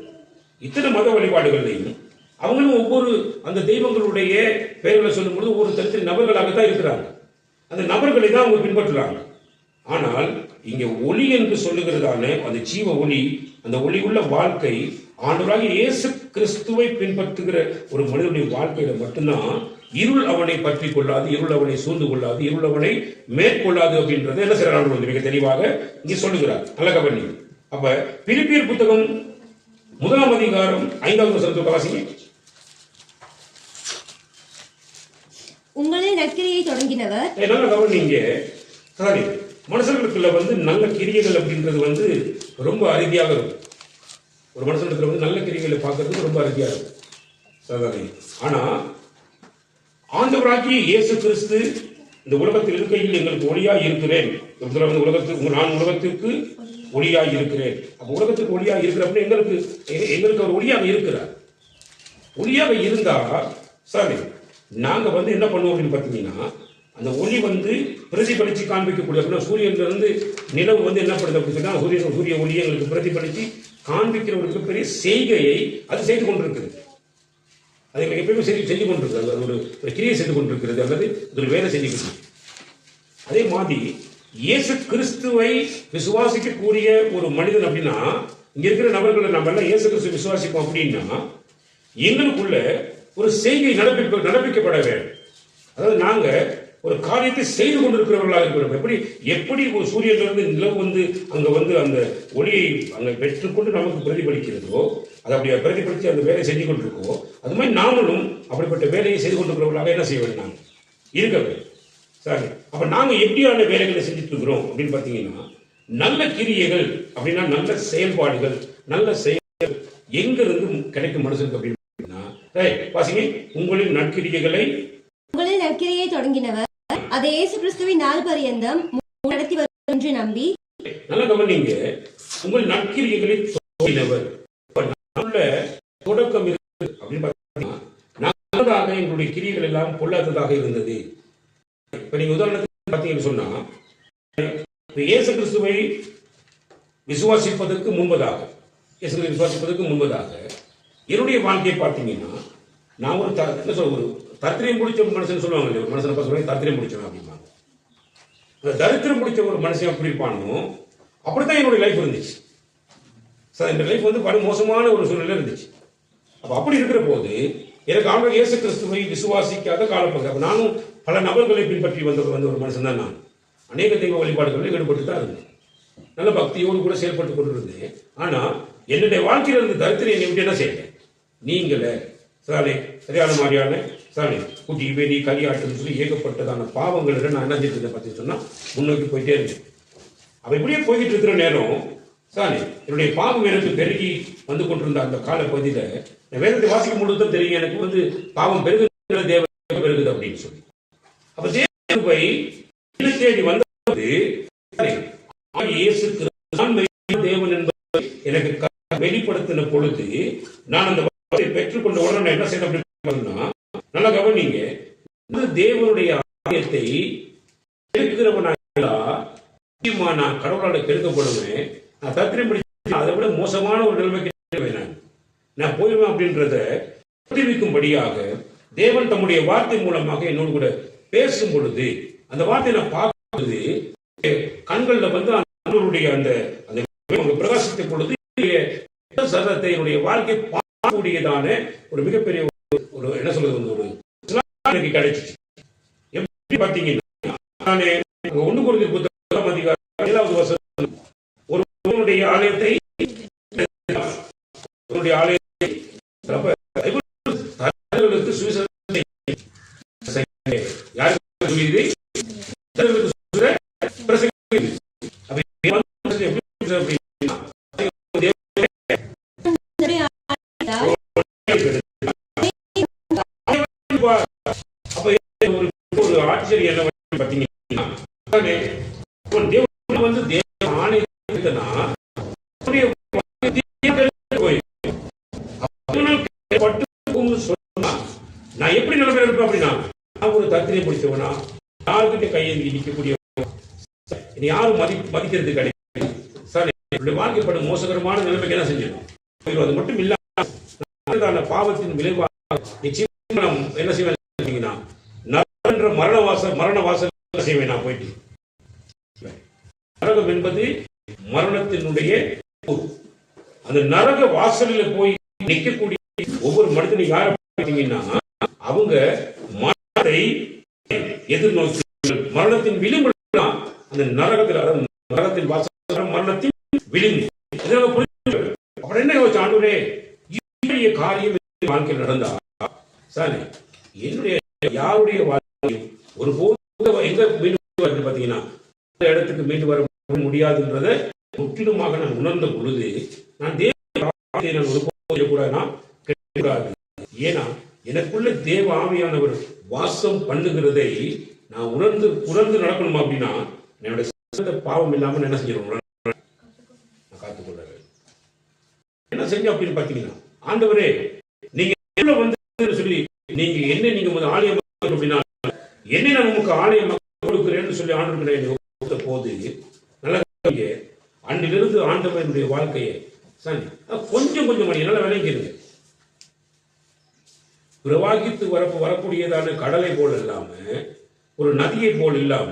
இத்தனை மத வழிபாடுகள்லையும் அவங்களும் ஒவ்வொரு அந்த தெய்வங்களுடைய பெயர்களை சொல்லும் பொழுது ஒவ்வொரு தனித்தனி நபர்களாகத்தான் இருக்கிறாங்க. அந்த நபர்களை தான் அவங்க பின்பற்றுறாங்க. ஆனால் இங்க ஒளி என்று சொல்லுகிறதான அந்த ஜீவ ஒளி, அந்த ஒளி உள்ள வாழ்க்கை ஆண்டவராகிய இயேசு கிறிஸ்துவை பின்பற்றுகிற ஒரு மனிதனுடைய வாழ்க்கையில மட்டும்தான் இருள் அவனை பற்றி கொள்ளாது, இருள் அவனை சூழ்ந்து கொள்ளாது, இருள் அவனை மேற்கொள்ளாது அப்படின்றத என்ன செய்யறாங்க வந்து மிக தெளிவாக இங்கே சொல்லுகிறார். நல்ல கவனி. அப்ப பிலிப்பியர் புத்தகம் 1 அதிகாரம் 5வது வசனத்துக்கு வாசிங்க. உங்களில் நற்கிரியை தொடங்கினவர். நல்ல கவனிங்க. சாரி, மனுஷர்களுக்குள்ள வந்து நல்ல கிரியைகள் அப்படின்றது வந்து ரொம்ப அரிதியாக இருக்கும். ஒரு மனுஷனுக்கு வந்து நல்ல கிரியைகளை பார்க்கறதுக்கு ரொம்ப அரிதியாக இருக்கும் சாதாரண. ஆனா ஆண்டவராகிய இயேசு கிறிஸ்து இந்த உலகத்தில் இருக்கையில் எங்களுக்கு ஒளியாய் இருக்கிறேன். நான் உலகத்திற்கு ஒளியாய் இருக்கிறேன். அப்ப உலகத்துக்கு ஒளியாக இருக்கிறப்ப எங்களுக்கு அவர் ஒளியாக இருக்கிறார். ஒளியாக இருந்தா சாரி நாங்க வந்து என்ன பண்ணுவோம் அப்படின்னு பாத்தீங்கன்னா, அந்த ஒளி வந்து பிரதிபலிச்சு காண்பிக்கக்கூடிய அப்படின்னா சூரியன்ல இருந்து நிலவு வந்து என்ன பண்ணுது அப்படின்னு சொன்னா சூரிய ஒளி எங்களுக்கு பிரதிபலிச்சு காண்பிக்கிற ஒரு பெரிய செய்கையை அது செய்து கொண்டிருக்குது. அது எங்களுக்கு எப்பயுமே செஞ்சு கொண்டிருக்குது. அது ஒரு கிரியை செய்து கொண்டிருக்கிறது அல்லது ஒரு வேலை செஞ்சுக்கிறது. அதே மாதிரி இயேசு கிறிஸ்துவை விசுவாசிக்கக்கூடிய ஒரு மனிதன் அப்படின்னா, இங்க இருக்கிற நபர்களை நம்ம எல்லாம் இயேசு கிறிஸ்துவை விசுவாசிப்போம் அப்படின்னா எங்களுக்குள்ள ஒரு செய்கை நடப்பிக்கப்பட வேண்டும். அதாவது நாங்க ஒரு காரியத்தை செய்து கொண்டிருக்கிறவர்களாக இருக்கிறோம். எப்படி ஒரு சூரியனிலிருந்து நிலவு வந்து அங்க வந்து அந்த ஒளியை அங்க பெற்றுக்கொண்டு நமக்கு பிரதிபலிக்கிறதோ, அதை அப்படியே பிரதிபலித்து அந்த வேலையை செஞ்சு கொண்டிருக்கோ, அது மாதிரி நாமளும் அப்படிப்பட்ட வேலையை செய்து கொண்டிருக்கிறவர்களாக என்ன செய்ய வேண்டும்? நாங்கள் இருக்க வேண்டும். சரி, அப்ப நாங்க எப்படியான வேலைகளை செஞ்சுட்டு இருக்கிறோம் அப்படின்னு பாத்தீங்கன்னா, நல்ல கிரியைகள் அப்படின்னா நல்ல செயல்பாடுகள், நல்ல செயல் எங்க இருந்து கிடைக்கும் மனுஷனுக்கு அப்படின்னா, வாசிங்க, உங்களின் நற்கிரியைகளை தொடங்கினவர் அதை இயேசு கிறிஸ்துவின் நாள் பரியந்தம் நடத்தி வருவார் என்று நம்பி. நல்ல கவனிங்க, உங்கள் நற்கிரியைகளை தொடங்கினவர். தொடக்கம் அப்படின்னு பார்த்தீங்கன்னா, நல்லதாக எங்களுடைய கிரியைகள் எல்லாம் பொல்லாததாக இருந்தது. இப்ப நீங்க உதாரணத்துக்கு பார்த்தீங்கன்னு சொன்னா, இயேசு கிறிஸ்துவை விசுவாசிப்பதற்கு முன்பதாக என்னுடைய வாழ்க்கையை பார்த்தீங்கன்னா, நான் ஒரு தரித்திரம் பிடிச்ச ஒரு மனுஷன் சொல்லுவாங்க, ஒரு மனுஷனை சொல்லுவாங்க தரித்திரம் பிடிச்சவன் அப்படிம்பாங்க. தரித்திரம் பிடிச்ச ஒரு மனுஷன் எப்படி இருப்பானோ அப்படித்தான் என்னுடைய லைஃப் இருந்துச்சு. சார், இந்த லைஃப் வந்து பல மோசமான ஒரு சூழ்நிலை இருந்துச்சு. அப்படி இருக்கிற போது எனக்கு ஆண்டவர் இயேசு கிறிஸ்துவை விசுவாசிக்காத காலப்பகுதி. அப்ப நானும் பல நபர்களை பின்பற்றி வந்த ஒரு மனுஷன் தான். நான் அநேக தெய்வ வழிபாடுகளில் ஈடுபட்டு தான் இருந்தேன். நல்ல பக்தியோடு கூட செயல்பட்டு கொண்டு இருந்தேன். ஆனா என்னுடைய வாழ்க்கையில் இருந்த தரித்திரம் என்னை விட்டு என்ன செய்யறேன்? நீங்களே சாலை சரியான மாதிரியான சாலை குட்டி வெடி களியாட்டுன்னு சொல்லி ஏகப்பட்டதான பாவங்கள் நான் என்ன செய்யறதை பத்தி சொன்னா முன்னோக்கி போயிட்டே இருந்தேன். அப்ப இப்படியே போய்கிட்டு இருக்கிற நேரம் சாலை என்னுடைய பாவம் எனக்கு பெருகி வந்து கொண்டிருந்த அந்த கால பகுதியில வேதத்தை வாசிக்கும் பொழுதுதான் தெரியும் எனக்கு வந்து பாவம் பெருகுது, தேவ பெருகுது அப்படின்னு சொல்லி. அப்ப தேவை தேடி வந்தது இயேசு தேவன் என்பதை எனக்கு வெளிப்படுத்தின பொழுது நான் அந்த பெற்றுக்கொண்ட உடனே என்ன செய்யணும்னா, நல்ல கவனிங்க, தேவனுடைய ஆலயத்தை நான் கடவுளால் கெடுக்கப்படுவேன், நான் தத்திரம் பிடிச்ச அதை விட மோசமான ஒரு நிலைமைக்கு நான் போயிடுவேன் அப்படின்றத தெரிவிக்கும்படியாக தேவன் தம்முடைய வார்த்தை மூலமாக என்னோடு கூட பேசும் பொழுது அந்த வார்த்தையை நான் பார்க்கும்போது கண்கள்ல வந்து அவருடைய அந்த பிரகாசத்தை பொழுது சதத்தை என்னுடைய வாழ்க்கை பார்க்கக்கூடியதான ஒரு மிகப்பெரிய ஒரு என்ன சொல்றது ஒரு எனக்கு கிடைச்சிச்சு. எப்படி பார்த்தீங்கன்னா, நானே 1 Corinthians புத்தகம் அதிகாரம் 7வது வசனம், ஒருவனுடைய ஆலயத்தை ஒரு ஆச்சரியம் என்ன பார்த்தீங்கன்னா, தேவன் வந்து தேவ ஆணையத்தினா நான் எப்படி நிலைமையில இருப்பேன் அப்படின்னா, நான் ஒரு தத்திரியை பிடிச்சவனா, யாருக்கிட்ட கையெழுதி நிற்கக்கூடிய யாரும் மதிக்கிறது கிடையாது. வாழ்க்கைப்படும் மோசகரமான நிலைமைக்கு என்ன செஞ்சிடும். அது மட்டும் இல்லாம பாவத்தின் விளைவாக நிச்சயம் என்ன செய்வேன், மரண வாசல் செய்வேன். நான் போயிட்டு நரகம் என்பது மரணத்தினுடைய அந்த நரக வாசலில் போய் நிற்கக்கூடிய ஒவ்வொரு மனிதனும் யாரை பார்த்தீங்கன்னா, அவங்க மரணத்தை எதிர்நோக்கி மரணத்தின் விளிம்பு அந்த நரகத்தின் வாசல் மரணத்தின் விளிம்பு. அப்படி என்ன யோசிச்சு, ஆண்டவரே இப்படிய காரியம் வாழ்க்கையில் நடந்தா சார் என்னுடைய யாருடைய வாழ்க்கையும் ஒரு போது எங்க மீண்டும் பார்த்தீங்கன்னா இடத்துக்கு மீண்டு வர முடியாதுன்றத முற்றிலுமாக நான் உணர்ந்த பொழுது நான் கூடாது. ஏன்னா எனக்குள்ள தேவ ஆவியானவர் வாசம் பண்ணுகிறதை நான் உணர்ந்து நடக்கணும். அப்படின்னா என்னோட பாவம் இல்லாம என்ன செஞ்சிடும், காத்துக்கொள்ள என்ன செஞ்ச அப்படின்னு பாத்தீங்கன்னா, ஆண்டவரே நீங்க வந்து சொல்லி நீங்க ஆலயம் அப்படின்னா என்ன நான் உங்களுக்கு ஆலயம் கொடுக்கிறேன்னு சொல்லி ஆண்டவர் போது நல்ல அன்றிலிருந்து ஆண்டவனுடைய வாழ்க்கையை கொஞ்சம் என்னால விளங்கிருங்க. பிரவாகித்து வரக்கூடியதான கடலை போல் இல்லாம ஒரு நதியை போல் இல்லாம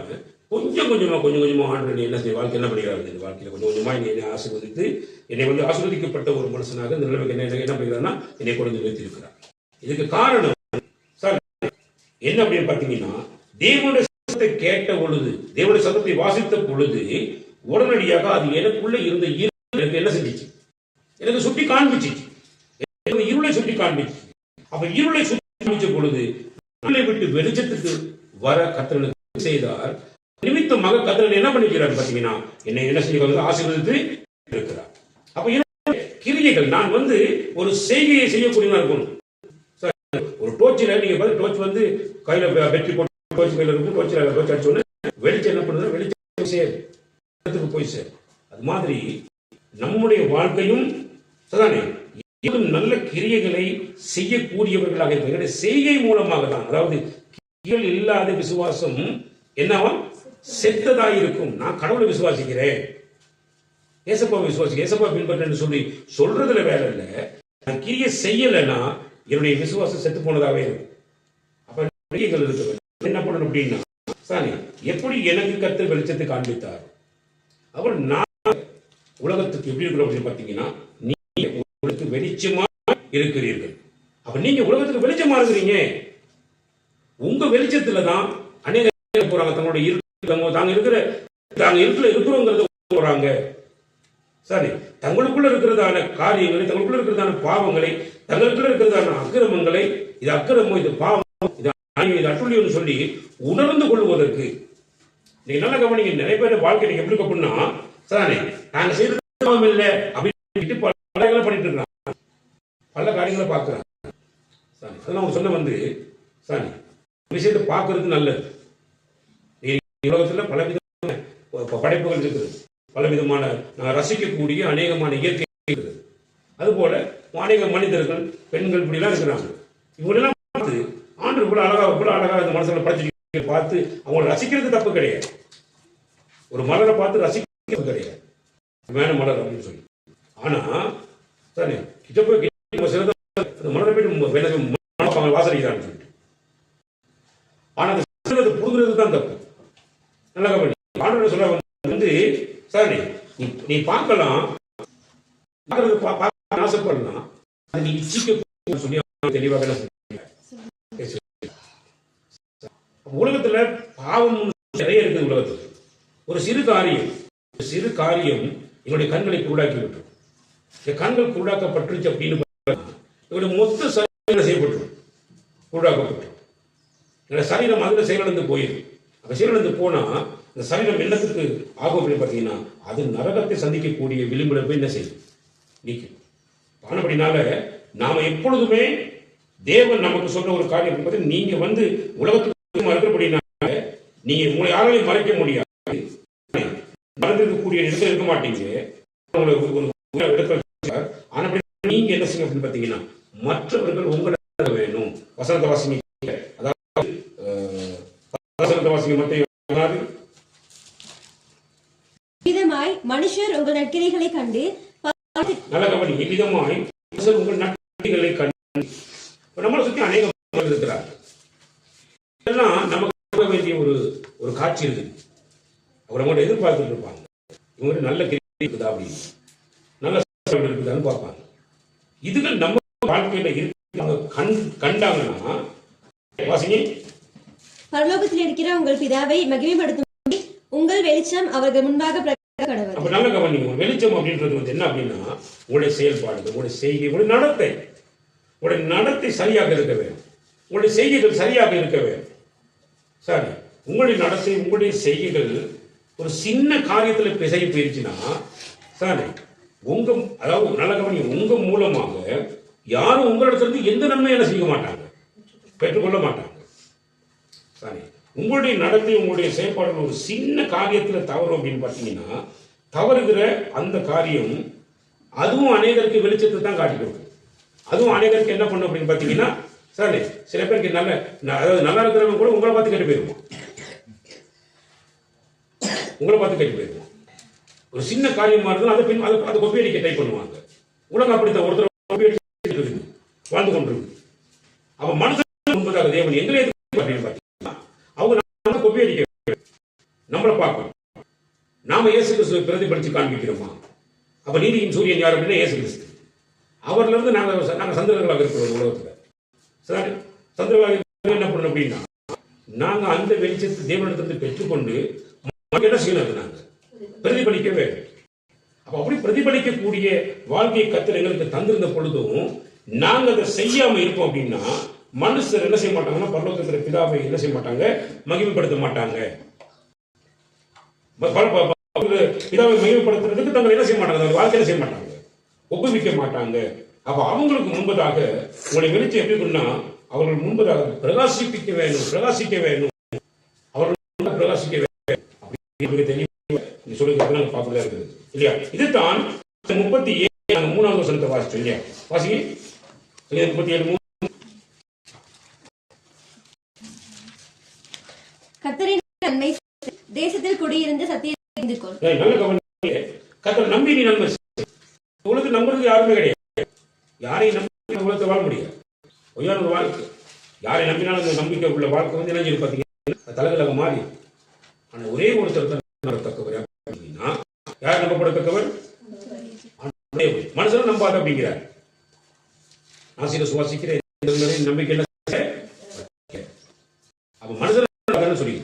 கொஞ்சம் கொஞ்சமா ஆண்டவன் என்ன செய்ய வாழ்க்கை என்ன பண்ணுகிறாரு, வாழ்க்கையில கொஞ்சமா என்னை ஆசீர்வதித்து என்னை வந்து ஆசீர்வதிக்கப்பட்ட ஒரு மனுஷனாக இந்த நிலைமைக்கு என்ன பண்ணுகிறார்னா என்னை கொண்டு வைத்திருக்கிறார். இதுக்கு காரணம் சார் என்ன அப்படின்னு பார்த்தீங்கன்னா, தேவனுடைய சத்தத்தை கேட்ட பொழுது, தேவனுடைய சத்தத்தை வாசித்த பொழுது உடனடியாக அது எனக்குள்ள இருந்த எனக்கு என்ன செஞ்சிச்சு? எனக்கு சுட்டி காண்பிச்சிச்சு. இருளை சுட்டி காண்பிச்சு. அப்ப இருளை சுட்டி காண்பிச்ச பொழுது இருளை விட்டு வெளிச்சத்துக்கு வர கர்த்தர் செய்தார். நிமித்தமாக கர்த்தர் என்ன பண்ணிக்கிறார் பார்த்தீங்கன்னா, என்னை என்ன செய்ய ஆசீர்வதித்து இருக்கிறார். அப்ப கிரியைகள் நான் ஒரு செய்கையை செய்யக்கூடியவனா இருக்கணும். ஒரு டோர்ச்சில நீங்க டோர்ச் கையில வெற்றி போட்டு டோர்ச் கையில இருக்கும். டோர்ச்சில டோர்ச் அடிச்சோன்னு வெளிச்சம் என்ன பண்ணுது? வெளிச்சம் சேரும், போய் சேரும். அது மாதிரி நம்முடைய வாழ்க்கையும் சரிதானே, நல்ல கிரியைகளை செய்யக்கூடியவர்களாக இருக்க செய்கை மூலமாக தான். அதாவது கிரியைகள் இல்லாத விசுவாசம் என்னவா? செத்ததா இருக்கும். நான் கடவுளை விசுவாசிக்கிறேன், ஏசப்பா விசுவாசிக்கிறேன், ஏசப்பா பின்பற்றேன்னு சொல்லி சொல்றதுல வேலை இல்லை. நான் கிரியை செய்யலைன்னா என்னுடைய விசுவாசம் செத்து போனதாவே இருக்கும். அப்ப கிரியைகள் இருக்கு. என்ன பண்ணணும் அப்படின்னா, சாரி எப்படி எனக்கு கர்த்தர் வெளிச்சத்தை காண்பித்தார், அவர் நான் உலகத்துக்கு எப்படி இருக்கிறோம் அப்படின்னு பார்த்தீங்கன்னா, நீங்க உங்களுக்கு வெளிச்சமா இருக்கிறீர்கள். அப்ப நீங்க உலகத்துக்கு வெளிச்சமா இருக்கிறீங்க. உங்க வெளிச்சத்துல தான் அநேக போறாங்க, தங்களுடைய தாங்க இருக்கிறோங்கிறத போறாங்க. சரி, தங்களுக்குள்ள இருக்கிறதான காரியங்களை, தங்களுக்குள்ள இருக்கிறதான பாவங்களை, தங்களுக்குள்ள இருக்கிறதான அக்கிரமங்களை, இது அக்கிரமம், இது பாவம், இது அட்டுழியம் சொல்லி உணர்ந்து கொள்வதற்கு நீங்க நல்ல கவனிங்க. நிறைய பேர் வாழ்க்கை நீங்க எப்படி அப்படின்னா, சாரி நாங்க செய்யறது இல்லை அப்படின்னு பல காரியங்களை பண்ணிட்டு இருக்காங்க, பல காரியங்களை பார்க்கிறாங்க. சாரி அதெல்லாம் அவங்க சொன்ன சாரி விஷயத்தை பார்க்கறது நல்லது. உலகத்துல பல விதமான படைப்புகள் இருக்குது, பல விதமான ரசிக்கக்கூடிய அநேகமான இயற்கை இருக்குது. அதுபோல அநேக மனிதர்கள், பெண்கள் இப்படிலாம் இருக்கிறாங்க. இவங்களெல்லாம் பார்த்து ஆண்டு கூட அழகா இந்த மனசுல படைச்சு பார்த்து அவங்களை ரசிக்கிறது தப்பு கிடையாது. ஒரு மலரை பார்த்து ரசிக்கிறது கிடையாது, மேன மலர் அப்படின்னு சொல்லி. ஆனா சரி கிட்ட போய் சிறந்த மலரை போயிட்டு வாசலிக்கிறான்னு சொல்லிட்டு, ஆனா அந்த புடுங்கிறது தான் தப்பு. நல்லா கவனி. ஆண்டவர் சொல்ல சரி நீ பார்க்கலாம், ஆசைப்படலாம், நீ இச்சிக்க சொல்லி தெளிவாக உலகத்துல பாவம் நிறைய இருக்குது. உலகத்துல ஒரு சிறு காரியம் என்னுடைய கண்களை குருடாக்கி விட்டுரும். என் கண்கள் குருடாக்கப்பட்டுருச்சு அப்படின்னு என்னுடைய மொத்த சரீரம் செய்யப்பட்டுரும், குருடாக்கப்பட்டுரும். என்னோட சரீரம் அதுல செயலிழந்து போயிடும். அப்ப செயலிழந்து போனா இந்த சரீரம் என்னத்துக்கு ஆகும் அப்படின்னு பார்த்தீங்கன்னா, அது நரகத்தை சந்திக்கக்கூடிய விளிம்புல போய் என்ன செய்யும்? நீக்கும். ஆனபடினால நாம எப்பொழுதுமே தேவன் நமக்கு சொல்ற ஒரு காரியம், நீங்க உலகத்துக்கு இருக்கிறபடினால நீங்க உங்களை யாராலையும் மறைக்க முடியாது. மறந்திருக்கக்கூடிய இடத்துல இருக்க மாட்டீங்க. நீங்க என்ன செய்ய அப்படின்னு பார்த்தீங்கன்னா, மற்றவர்கள் உங்களை வேணும். வசனத்தை வாசிங்க, அதாவது வசனத்தை வாசிங்க. மத்திய விதமாய் மனுஷர் உங்கள் நற்கிரைகளை கண்டு நல்ல கவனி. விதமாய் மனுஷர் உங்கள் நற்கிரைகளை கண்டு நம்மளை சுற்றி அநேக இருக்கிறார். இதெல்லாம் நமக்கு வேண்டிய ஒரு காட்சி இருக்குது. அவர் அவங்கள்ட்ட எதிர்பார்த்துட்டு இருப்பாங்க, இவங்க நல்ல கிரியை இருக்குதா அப்படின்னு, நல்ல இருக்குதான்னு பார்ப்பாங்க. இதுகள் நம்ம வாழ்க்கையில இருக்கு கண்டாங்கன்னா வாசிங்க. பரலோகத்தில் இருக்கிற உங்கள் பிதாவை மகிமைப்படுத்தும் உங்கள் வெளிச்சம் அவர்கள் முன்பாக பிரகாசிக்க. அப்ப நல்ல கவனிங்க. ஒரு வெளிச்சம் அப்படின்றது என்ன அப்படின்னா, உங்களுடைய செயல்பாடுகள், உங்களுடைய செய்கை, உங்களுடைய நடத்தை சரியாக இருக்க வேண்டும். உங்களுடைய செய்கைகள் சரியாக இருக்க வேண்டும். சரி, உங்களுடைய நடத்தை, உங்களுடைய செய்கைகள் ஒரு சின்ன காரியத்துல பிசகி போயிருச்சுன்னா, சரி அதாவது நல்ல கவனிங்க, உங்க மூலமாக யாரும் உங்களிடத்திலிருந்து எந்த நன்மையான செய்ய மாட்டாங்க, பெற்றுக்கொள்ள மாட்டாங்க. சரி, உங்களுடைய நடத்தை, உங்களுடைய செயல்பாடுகள் ஒரு சின்ன காரியத்தில் தவறும் அப்படின்னு பார்த்தீங்கன்னா, தவறுகிற அந்த காரியம் அதுவும் அநேகருக்கு வெளிச்சத்தை தான் காட்டி கொடுக்கும். அதுவும் அநேகருக்கு என்ன பண்ணும் அப்படின்னு பார்த்தீங்கன்னா, சரி சில பேருக்கு அதாவது நல்லா இருக்கிறவங்க கூட உங்களை பார்த்து கெட்டு போயிருவோம். ஒரு சின்ன காரியமா இருந்தாலும் அதை கொப்பி அடிக்க ட்ரை பண்ணுவாங்க. உலகம் அப்படித்தான், ஒருத்தர் கொப்பி அடிச்சு வாழ்ந்து கொண்டிருக்கு. அப்ப மனுஷன் முன்பதாக தேவன் எங்களை அப்படின்னு பார்த்தீங்கன்னா, அவங்க கொப்பி அடிக்க நம்மளை பார்க்கணும். நாம இயேசு கிறிஸ்துவை பிரதிபலிச்சு காண்பிக்கிறோமா? அப்ப நீதியின் சூரியன் யார் அப்படின்னா இயேசு கிறிஸ்து. அவர்ல இருந்து நாங்க சந்தனங்களாக இருக்கிறோம் உலகத்துல. சரி, தந்திரவாதி என்ன பண்ணணும் அப்படின்னா, நாங்க அந்த வெளிச்சத்தை தேவனிடத்திலிருந்து பெற்றுக்கொண்டு என்ன செய்யணும், நாங்க பிரதிபலிக்க வேண்டும். அப்ப அப்படி பிரதிபலிக்கக்கூடிய வாழ்க்கையை கர்த்தர் எங்களுக்கு தந்திருந்த பொழுதும் நாங்க அதை செய்யாம இருப்போம் அப்படின்னா, மனுஷர் என்ன செய்ய மாட்டாங்கன்னா, பரலோகத்தில் பிதாவை என்ன செய்ய மாட்டாங்க, மகிமைப்படுத்த மாட்டாங்க. பிதாவை மகிமைப்படுத்துறதுக்கு தங்களை என்ன செய்ய மாட்டாங்க, வாழ்க்கையில செய்ய மாட்டாங்க, ஒப்புவிக்க மாட்டாங்க. அப்ப அவங்களுக்கு முன்பதாக உங்களுடைய வெளிச்சம் எப்படி இருக்குன்னா, அவர்கள் முன்பதாக பிரகாசிக்க வேண்டும், அவர்கள் பிரகாசிக்க வேண்டும். அப்படி தெளிவாக சொல்லுங்க, நாங்கள் பார்க்கல இருக்குது இல்லையா? இதுதான் 37 3வது வசனத்தை வாசிச்சோம் இல்லையா? வாசிங்க 37 கர்த்தரின் நன்மை தேசத்தில் குடியிருந்து சத்தியத்தை அறிந்து கொள். நல்ல கவனிங்க. கர்த்தர் நம்பி நீ நன்மை செய். உலகத்தை நம்புறது யாருமே கிடையாது. யாரையும் நம்பி உலகத்தை வாழ முடியாது. பொய்யான ஒரு வாழ்க்கை. யாரை நம்பினாலும் அந்த நம்பிக்கை உள்ள வாழ்க்கை வந்து என்ன செய்யும் பார்த்தீங்கன்னா, தலைகளாக மாறி. ஆனால் ஒரே ஒருத்தர் தான் நம்பத்தக்கவர். யார் நம்பப்படத்தக்கவர்? மனுஷனும் நம்பாத அப்படிங்கிறார். ஆசிரியர் சுவாசிக்கிற நம்பிக்கை என்ன? அப்ப மனுஷன் சொல்லி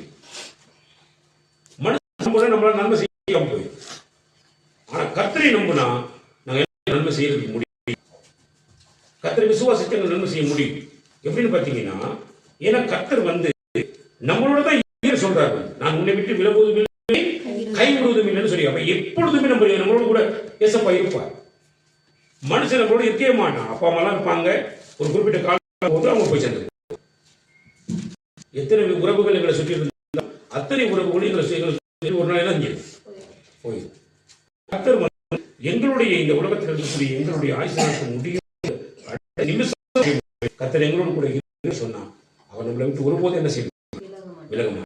மனுஷன் நம்மளால நன்மை செய்ய போய், ஆனா கர்த்தரை நம்பினா நாங்க நன்மை செய்யறதுக்கு முடியும். கர்த்தரை விசுவாசித்து நன்மை செய்ய முடியும். எப்படின்னு பாத்தீங்கன்னா, ஏன்னா கர்த்தர் வந்து நம்மளோட தான் சொல்றாரு, நான் உன்னை விட்டு விலகுவதும் இல்லை, கைவிடுவதும் இல்லைன்னு சொல்லி. அப்ப எப்பொழுதுமே நம்மளோட கூட ஏசப்பா இருப்பார். மனுஷன் நம்மளோட இருக்கவே மாட்டான். அப்பா அம்மா எல்லாம் இருப்பாங்க, ஒரு குறிப்பிட்ட காலம் போது அவங்க போய் சேர்ந்து. எத்தனை உறவுகள் எங்களை சுற்றி இருந்தா அத்தனை உறவுகளும் எங்களை ஒரு நாள் என்ன போய் கர்த்தர் எங்களுடைய இந்த உலகத்தில் இருக்கக்கூடிய எங்களுடைய ஆயுசு முடியும் கர்த்தர் எங்களோடு கூட சொன்னா அவர் நம்மளை விட்டு ஒருபோது என்ன செய்யும், விலக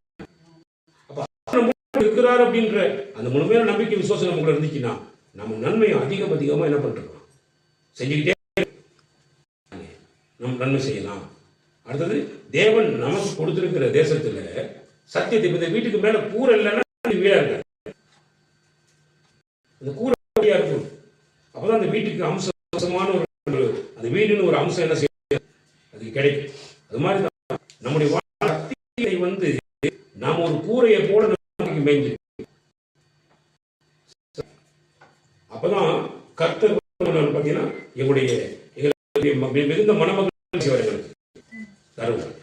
இருக்கிறார் அப்படின்ற அந்த முழுமையான நம்பிக்கை விசுவாசம் நமக்குள்ள இருந்துச்சுன்னா நம்ம நன்மையை அதிகமா என்ன பண்றோம், செஞ்சுக்கிட்டே நம்ம நன்மை செய்யலாம். அடுத்தது, தேவன் நமக்கு கொடுத்திருக்கிற தேசத்துல சத்தியத்தை, இந்த வீட்டுக்கு மேல கூரை இல்லைன்னா வீடா இருக்காது. அந்த கூரை இருக்கும். அப்பதான் அந்த வீட்டுக்கு அம்சமான ஒரு அந்த வீடுன்னு ஒரு அம்சம் என்ன செய்ய அது கிடைக்கும். அது மாதிரி தான் நம்முடைய சத்தியத்தை வந்து நாம ஒரு கூரையை போல மேய்ஞ்சு, அப்பதான் கர்த்தர் பார்த்தீங்கன்னா எங்களுடைய மிகுந்த மணமகள் தருவார்.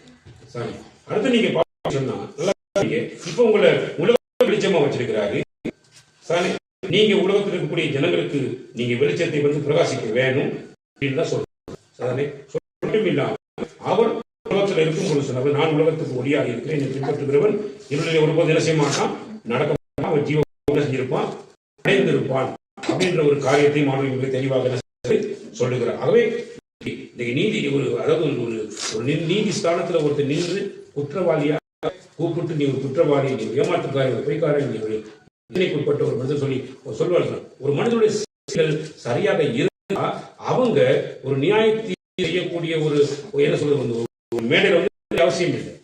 அடுத்து நீங்க சொன்னா இப்ப உங்களை உலக வெளிச்சமா வச்சிருக்கிறாரு. நீங்க உலகத்தில் இருக்கக்கூடிய ஜனங்களுக்கு நீங்க வெளிச்சத்தை வந்து பிரகாசிக்க வேணும் அப்படின்னு தான் சொல்றாரு. மட்டும் இல்லாம அவர் உலகத்தில் இருக்கும் பொழுது சொன்னார், நான் உலகத்துக்கு ஒளியாக இருக்கிறேன், என்னை பின்பற்றுகிறவன் இவருடைய ஒருபோது என்ன செய்ய மாட்டான், நடக்க மாட்டான், அவன் ஜீவன் செஞ்சிருப்பான், அடைந்திருப்பான் அப்படின்ற ஒரு காரியத்தை மாணவர்களுக்கு தெளிவாக சொல்லுகிறார். ஆகவே நீதி ஒரு நீதி ஸ்தானத்துல ஒருத்தர் நின்று குற்றவாளியா கூப்பிட்டு, நீ ஒரு குற்றவாளி, நீ ஏமாற்றுக்காரி, ஒரு பொய்க்காரன், நீ ஒரு உட்பட்ட ஒரு மனிதன் சொல்லி சொல்வார்கள். ஒரு மனிதனுடைய சரியாக இருந்தா அவங்க ஒரு நியாயத்தை செய்யக்கூடிய ஒரு என்ன சொல்றது, ஒரு மேடையில வந்து அவசியம் இல்லை.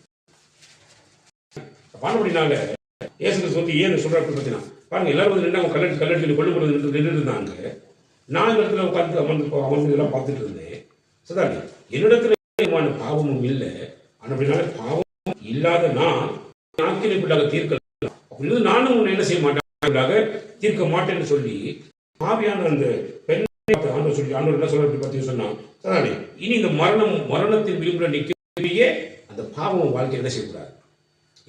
பானபடினால இயேசு சொல்லி ஏன்னு சொல்றாரு பார்த்தீங்கன்னா, பாருங்க எல்லாரும் வந்து நின்று கல்லெடுத்து கொள்ளும்போது நின்று இருந்தாங்க. நான் இந்த இடத்துல உட்காந்து அமர்ந்து இதெல்லாம் பார்த்துட்டு இருந்தேன். சதானி, என்னிடத்துல பாவமும் இல்லை, அப்படினால பாவம் இல்லாத நான் ஆக்கினைக்குள்ளாக தீர்க்க அப்படி நானும் உன்னை என்ன செய்ய மாட்டேன், தீர்க்க மாட்டேன்னு சொல்லி பாவியான அந்த பெண்ணை ஆண்டவர் சொல்லி ஆண்டவர் என்ன சொல்ற பத்தி சொன்னா, சதானி இனி இந்த மரணத்தின் விளிம்புல நிற்கவே அந்த பாவம் வாழ்க்கை என்ன செய்யக்கூடாது,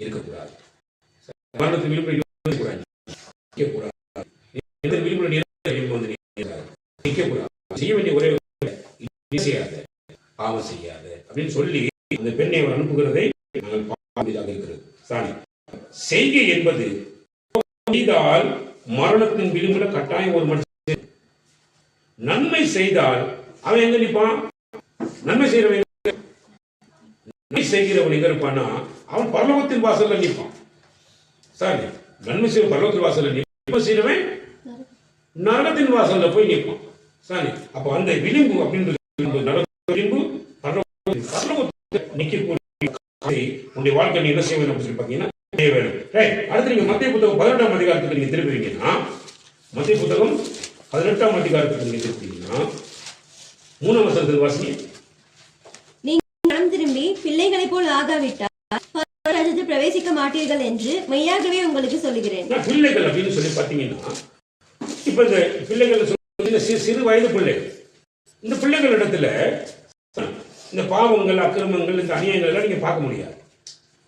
இருக்கக்கூடாது. மரணத்தின் விளிம்புல இருக்கக்கூடாது, நிற்கக்கூடாது, செய்ய வேண்டிய ஒரே செய்யாத, பாவம் செய்யாத அப்படின்னு சொல்லி அந்த பெண்ணை அவர் அனுப்புகிறதை நாங்கள் பார்ப்பதாக இருக்கிறது. சாணி செய்கை என்பது செய்தால் மரணத்தின் விளிம்புல கட்டாயம் ஒரு மனுஷன் நன்மை செய்தால் அவன் எங்க நிற்பான், நன்மை செய்கிறவன் நன்மை செய்கிறவன் எங்க இருப்பான்னா அவன் பரலோகத்தின் வாசல்ல நிற்பான். சாரி, நன்மை செய்ய பரலோகத்தின் வாசல்ல நிற்ப செய்கிறவன் நரகத்தின் வாசல்ல போய் நிற்பான். சாரி, அப்ப அந்த விளிம்பு அப்படின்றது விளிம்பு உங்களுடைய வாழ்க்கை நீ என்ன செய்ய வேணும் அப்படின்னு சொல்லி பாத்தீங்கன்னா வேணும். அடுத்து நீங்க மத்திய புத்தகம் 18ஆம் அதிகாரத்துக்கு நீங்க திரும்புவீங்கன்னா, மத்திய புத்தகம் 18ஆம் அதிகாரத்துக்கு நீங்க திருப்பீங்கன்னா 3ஆம் வசனத்தில் வாசிங்க. நீங்கள் பிள்ளைகளைப் போல் ஆகாவிட்டால் பரலோக ராஜ்யத்தில் பிரவேசிக்க மாட்டீர்கள் என்று மெய்யாகவே உங்களுக்கு சொல்லுகிறேன். பிள்ளைகள் அப்படின்னு சொல்லி பாத்தீங்கன்னா, இப்ப இந்த பிள்ளைகள் சிறு வயது பிள்ளைகள், இந்த பிள்ளைகள் இடத்துல இந்த பாவங்கள், அக்கிரமங்கள், இந்த அநியாயங்கள் எல்லாம் நீங்க பார்க்க முடியாது.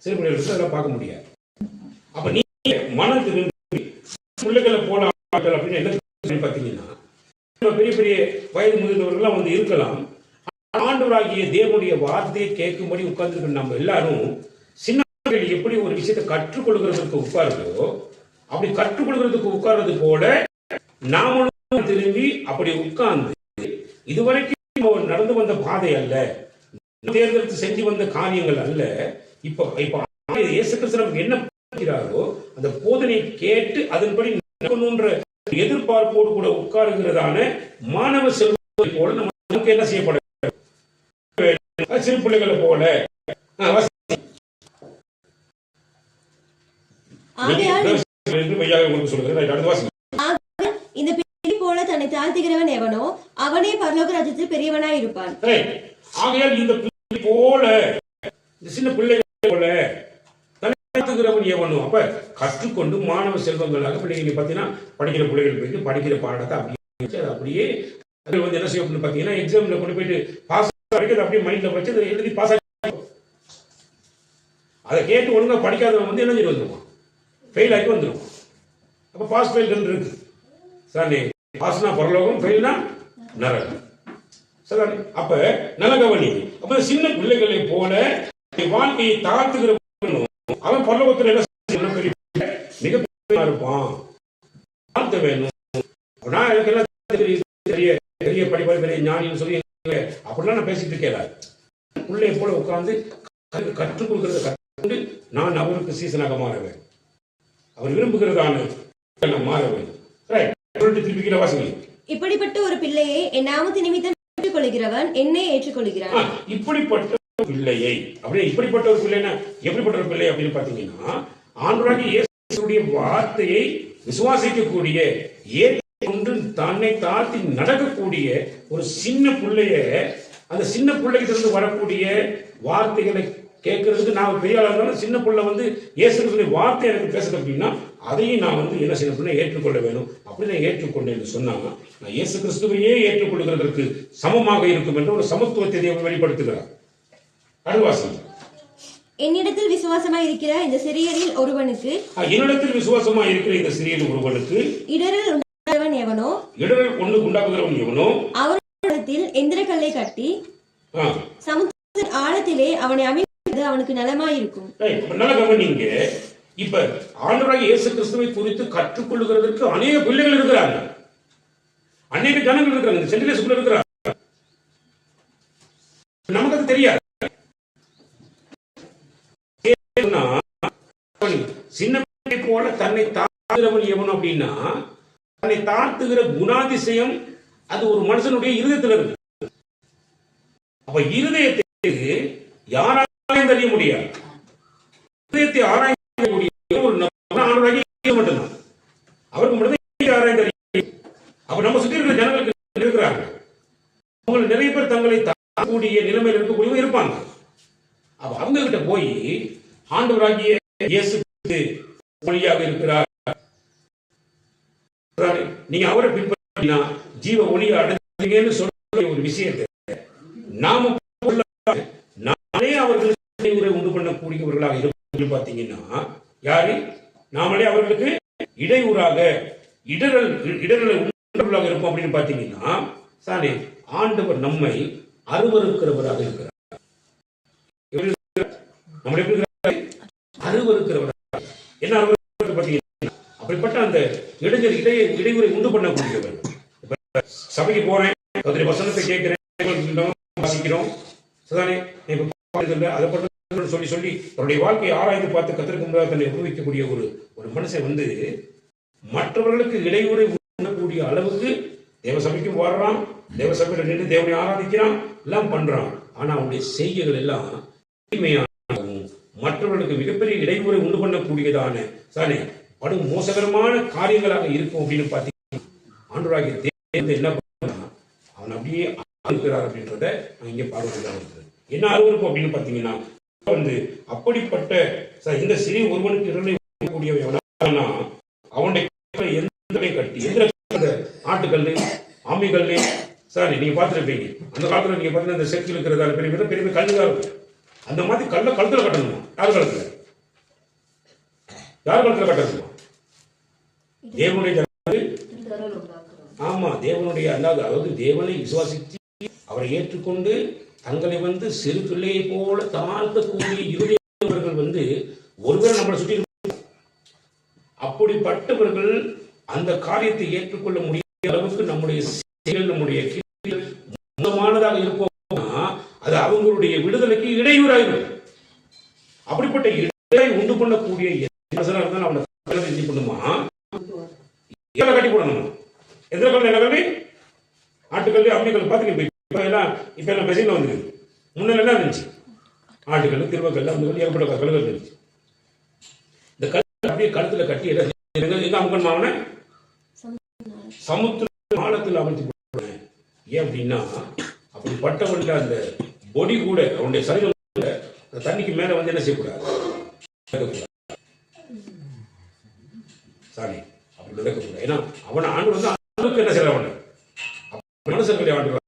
சிறு பிள்ளைகள் அதெல்லாம் பார்க்க முடியாது. அப்ப நீங்க மனம் திரும்பி பிள்ளைகளை போல அப்படின்னு என்ன பாத்தீங்கன்னா, பெரிய பெரிய வயது முதிர்ந்தவர்கள் வந்து இருக்கலாம். ஆண்டவராகிய தேவனுடைய வார்த்தையை கேட்கும்படி உட்கார்ந்து நம்ம எல்லாரும் சின்ன எப்படி ஒரு விஷயத்தை கற்றுக்கொள்கிறதுக்கு உட்கார்றதோ, அப்படி கற்றுக்கொள்கிறதுக்கு உட்கார்றது போல நாமளும் திரும்பி அப்படி உட்கார்ந்து இதுவரைக்கும் நடந்து வந்த பாதை அல்ல, தேர்ந்தெடுத்து செஞ்சு வந்த காரியங்கள் அல்ல, இப்ப இயேசு கிறிஸ்து நமக்கு என்ன பண்ணுகிறாரோ அந்த போதனை கேட்டு அதன்படி நடக்கணும்ன்ற எதிர்பார்ப்போடு கூட உட்காருகிறதான மாணவ செல்வத்தை போல நமக்கு என்ன செய்யப்பட சிறு பிள்ளைகளை போல இந்த பிள்ளை போல தன்னை தாழ்த்துகிறவன் எவனோ அவனே பரலோக ராஜ்யத்தில் பெரியவனாய் இருப்பான். ஆகையால் இந்த பிள்ளை போல, இந்த சின்ன பிள்ளைகள் போல தன்னை தாழ்த்துகிறவன் எவனோ, அப்ப கற்றுக்கொண்டு மாணவ செல்வங்களாக பிள்ளைங்க பாத்தீங்கன்னா படிக்கிற பிள்ளைகள் போயிட்டு படிக்கிற பாடத்தை அப்படியே வந்து என்ன செய்யணும் பாத்தீங்கன்னா, எக்ஸாம்ல கொண்டு போயிட்டு பாஸ் அப்படியே மைண்ட்ல வச்சு அதை எழுதி பாஸ் ஆகி, அதை கேட்டு ஒழுங்கா படிக்காதவன் வந்து என்ன செய்ய வந்துருவான், ஃபெயில் ஆகி வந்துடும். அப்ப பாஸ் ஃபெயில் இருக்கு சார். பாஸ்னா பரலோகம், ஃபெயில்னா நரகம். சரி, அப்ப நலகவனி. அப்ப சின்ன பிள்ளைகளை போல வாழ்க்கையை தாழ்த்துகிற அவன் பரலோகத்தில் என்ன மிக இருப்பான். தாழ்த்த வேணும். நான் எனக்கு எல்லாம் பெரிய பெரிய படிப்பாளி, பெரிய ஞானின்னு சொல்லி அப்படிலாம் நான் பேசிட்டு இருக்கேன். பிள்ளையை போல உட்கார்ந்து கற்றுக் கொடுக்கிறத கற்றுக்கொண்டு நான் அவருக்கு சீசனாக மாறுவேன். அவர் விரும்புகிறதான மாற வேண்டும். இப்படிப்பட்ட ஒரு பிள்ளையை என் நாமத்து நிமித்தம் ஏற்றுக்கொள்கிறவன் என்னை ஏற்றுக்கொள்கிறான். இப்படிப்பட்ட பிள்ளையை அப்படியே இப்படிப்பட்ட ஒரு பிள்ளைனா எப்படிப்பட்ட ஒரு பிள்ளை அப்படின்னு பாத்தீங்கன்னா, ஆண்டவராகிய இயேசுவுடைய வார்த்தையை விசுவாசிக்கக்கூடிய, ஏற்றுக்கொண்டு தன்னை தாழ்த்தி நடக்கக்கூடிய ஒரு சின்ன பிள்ளைய, அந்த சின்ன பிள்ளைகிட்ட இருந்து வரக்கூடிய வார்த்தைகளை கேட்கறதுக்கு நான் பெரிய ஆளா இருந்தாலும் சின்ன பிள்ளை வந்து இயேசுடைய வார்த்தை எனக்கு பேசுறது அப்படின்னா அதையும் நான் வந்து என்ன செய்யணும், ஏற்றுக்கொள்ள வேணும். அப்படி நான் ஏற்றுக்கொண்டேன்னு சொன்னாங்க, நான் இயேசு கிறிஸ்துவையே ஏற்றுக்கொள்கிறதற்கு சமமாக இருக்கும் என்ற ஒரு சமத்துவத்தை தேவன் வெளிப்படுத்துகிறார். அடுவாசி, என்னிடத்தில் விசுவாசமா இருக்கிற இந்த சிறியரில் ஒருவனுக்கு, என்னிடத்தில் விசுவாசமா இருக்கிற இந்த சிறியரில் ஒருவனுக்கு இடரல் உண்டாகிறவன் எவனோ, இடரல் ஒன்று உண்டாக்குகிறவன் எவனோ அவரிடத்தில் எந்திர கல்லை கட்டி சமுத்திர ஆழத்திலே அவனை அமைப்பது அவனுக்கு நலமாயிருக்கும். நல்ல கவனிங்க. இப்ப ஆண்டவராகிய இயேசு கிறிஸ்துவை குறித்து கற்றுக்கொள்கிறதற்கு அநேக பிள்ளைகள் இருக்கிறாங்க, அநேக ஜனங்கள் இருக்கிறாங்க, சென்டிலே ஸ்கூல்ல இருக்கிறாங்க. நமக்கு அது தெரியாது. சின்ன பிள்ளை போல தன்னை தாழ்த்துகிறவன் எவன் அப்படின்னா, தன்னை தாழ்த்துகிற குணாதிசயம் அது ஒரு மனுஷனுடைய இருதயத்தில் இருக்கு. அப்ப இருதயத்தை யாராலையும் தெரிய முடியாது. இருதயத்தை ஆராயக்கூடிய ஒரு மட்டும்தான், அவருக்கு மட்டும்தான் ஆராய்ந்து தெரியும். அப்ப நம்ம சுற்றி இருக்கிற ஜனங்களுக்கு இருக்கிறாங்க, அவங்க நிறைய பேர் தங்களை தாழக்கூடிய நிலைமையில் இருக்கக்கூடியவங்க இருப்பாங்க. அப்ப அவங்க கிட்ட போய் ஆண்டவராகிய இயேசு ஒளியாக இருக்கிறார், நீங்க அவரை பின்பற்றினா ஜீவ ஒளியை அடைஞ்சீங்கன்னு சொல்ற ஒரு விஷயத்தை நாம நாமளே அவர்களுக்கு உண்டு பண்ணக்கூடியவர்களாக இருக்கும். பாத்தீங்கன்னா யாரு நாமளே அவர்களுக்கு இடையூறாக இடரலை உண்டவர்களாக இருப்போம் அப்படின்னு பாத்தீங்கன்னா, சானே ஆண்டவர் நம்மை அருவருக்கிறவராக இருக்கிறார். நம்ம எப்படி அருவருக்கிறவராக என்ன அருவருக்கிறது பாத்தீங்கன்னா, அப்படிப்பட்ட அந்த இடையூறை உண்டு பண்ணக்கூடியவர். சபைக்கு போறேன், கர்த்தருடைய வசனத்தை கேட்கிறேன், வாசிக்கிறோம், அதை பற்றி சொல்லி சொல்லி அவருடைய வாழ்க்கையை ஆராய்ந்து பார்த்து கர்த்தருக்கு முன்பாக தன்னை உருவிக்கக்கூடிய ஒரு மனுஷன் வந்து மற்றவர்களுக்கு இடையூறை உண்ணக்கூடிய அளவுக்கு தேவ சபைக்கும் வர்றான், தேவ சபையில நின்று தேவனை ஆராதிக்கிறான், எல்லாம் பண்றான். ஆனா அவனுடைய செய்கைகள் எல்லாம் தீமையாகவும் மற்றவர்களுக்கு மிகப்பெரிய இடையூறை உண்டு பண்ணக்கூடியதான சானே படும் மோசகரமான காரியங்களாக இருக்கும் அப்படின்னு பார்த்தீங்கன்னா, ஆண்டவராகிய தேவன் என்ன பண்ணா அவன் அப்படியே இருக்கிறார் அப்படின்றத நான் இங்கே பார்வையிடாம இருக்கிறேன். என்ன அருவருப்பு அப்படின்னு பார்த்தீங்கன்னா வந்து அப்படிப்பட்ட இந்த சிறிய ஒருவனுக்கு கூடியவனா அவனுடைய எந்த கட்டி எந்த ஆட்டுக்கல் ஆமிகள் சாரி நீங்க பார்த்துருப்பீங்க அந்த காலத்துல நீங்க பார்த்தீங்கன்னா இந்த செக்கில் இருக்கிறதா பெரிய பெரிய பெரிய கல்லுதான் இருக்கும். அந்த மாதிரி கழுத்துல கட்டணுமா? யார் காலத்துல கட்டணுமா? தேவனுடைய ஆமா தேவனுடைய அதாவது தேவனை விசுவாசித்து அவரை ஏற்றுக்கொண்டு தங்களை வந்து சிறு பிள்ளையை போல தாழ்த்தக்கூடிய இருதயவர்கள் வந்து ஒருவேளை நம்மளை சுற்றி அப்படிப்பட்டவர்கள் அந்த காரியத்தை ஏற்றுக்கொள்ள முடியாத அளவுக்கு நம்முடைய செயல் நம்முடைய மோசமானதாக இருப்போம்னா அது அவங்களுடைய விடுதலைக்கு இடையூறாயிரும். அப்படிப்பட்ட இடையை உண்டு பண்ணக்கூடிய அவனை பண்ணுமா கட்டி போடணுமா? எந்த கல்வி என்ன கல்வி? ஆட்டுக்கல்வி அம்மிக்கல் பார்த்துக்க இப்ப எல்லாம் மெஷின்ல வந்துருக்கு. முன்னால என்ன இருந்துச்சு? ஆட்டுக்கல் திருவக்கல் அந்த கல் ஏற்பட்ட கல்கள் இருந்துச்சு. இந்த கல் அப்படியே கழுத்துல கட்டி எங்க அமுக்கன் மாவன சமுத்திர ஆழத்தில் அமைத்து போடுறேன். ஏன் அப்படின்னா அப்படிப்பட்டவன்ல அந்த பொடி கூட அவனுடைய சரீரம் கூட தண்ணிக்கு மேல வந்து என்ன செய்யக்கூடாது சாரி அப்படி நடக்கக்கூடாது. ஏன்னா அவனை ஆண்டு வந்து ஆண்டுக்கு என்ன செய்யறவன் மனுஷர்களை ஆண்டு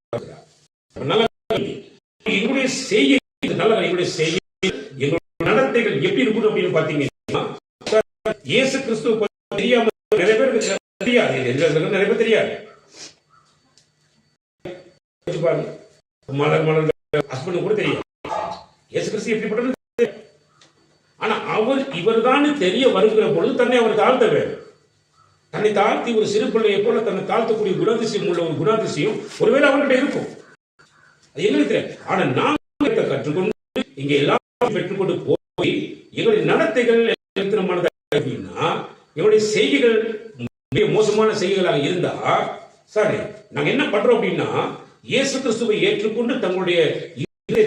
எங்களுடைய செய்கை நல்ல எங்களுடைய செய்கை எங்களுடைய நடத்தைகள் எப்படி இருக்கணும் அப்படின்னு பாத்தீங்கன்னா இயேசு கிறிஸ்துவ தெரியாம நிறைய பேருக்கு தெரியாது. நிறைய பேர் தெரியாது. மலர் ஹஸ்பண்ட் கூட தெரியும் இயேசு கிறிஸ்து எப்படிப்பட்டது. ஆனா இவர் தான் தெரிய வருகிற பொழுது தன்னை அவர் தாழ்த்த வேண்டும். தன்னை தாழ்த்தி ஒரு சிறு பிள்ளையை போல தன்னை தாழ்த்தக்கூடிய குணாதிசயம் உள்ள ஒரு குணாதிசயம் ஒருவேளை அவர்கிட்ட இருக்கும். அது எங்களுக்கு தெரியாது. ஆனா நாங்கள் கற்றுக்கொண்டு இங்க எல்லாம் பெற்றுக்கொண்டு போய் எங்களுடைய நடத்தைகள் அப்படின்னா எங்களுடைய செய்கைகள் மிக மோசமான செய்கைகளாக இருந்தா சரி நாங்க என்ன பண்றோம் அப்படின்னா இயேசு கிறிஸ்துவை ஏற்றுக்கொண்டு தங்களுடைய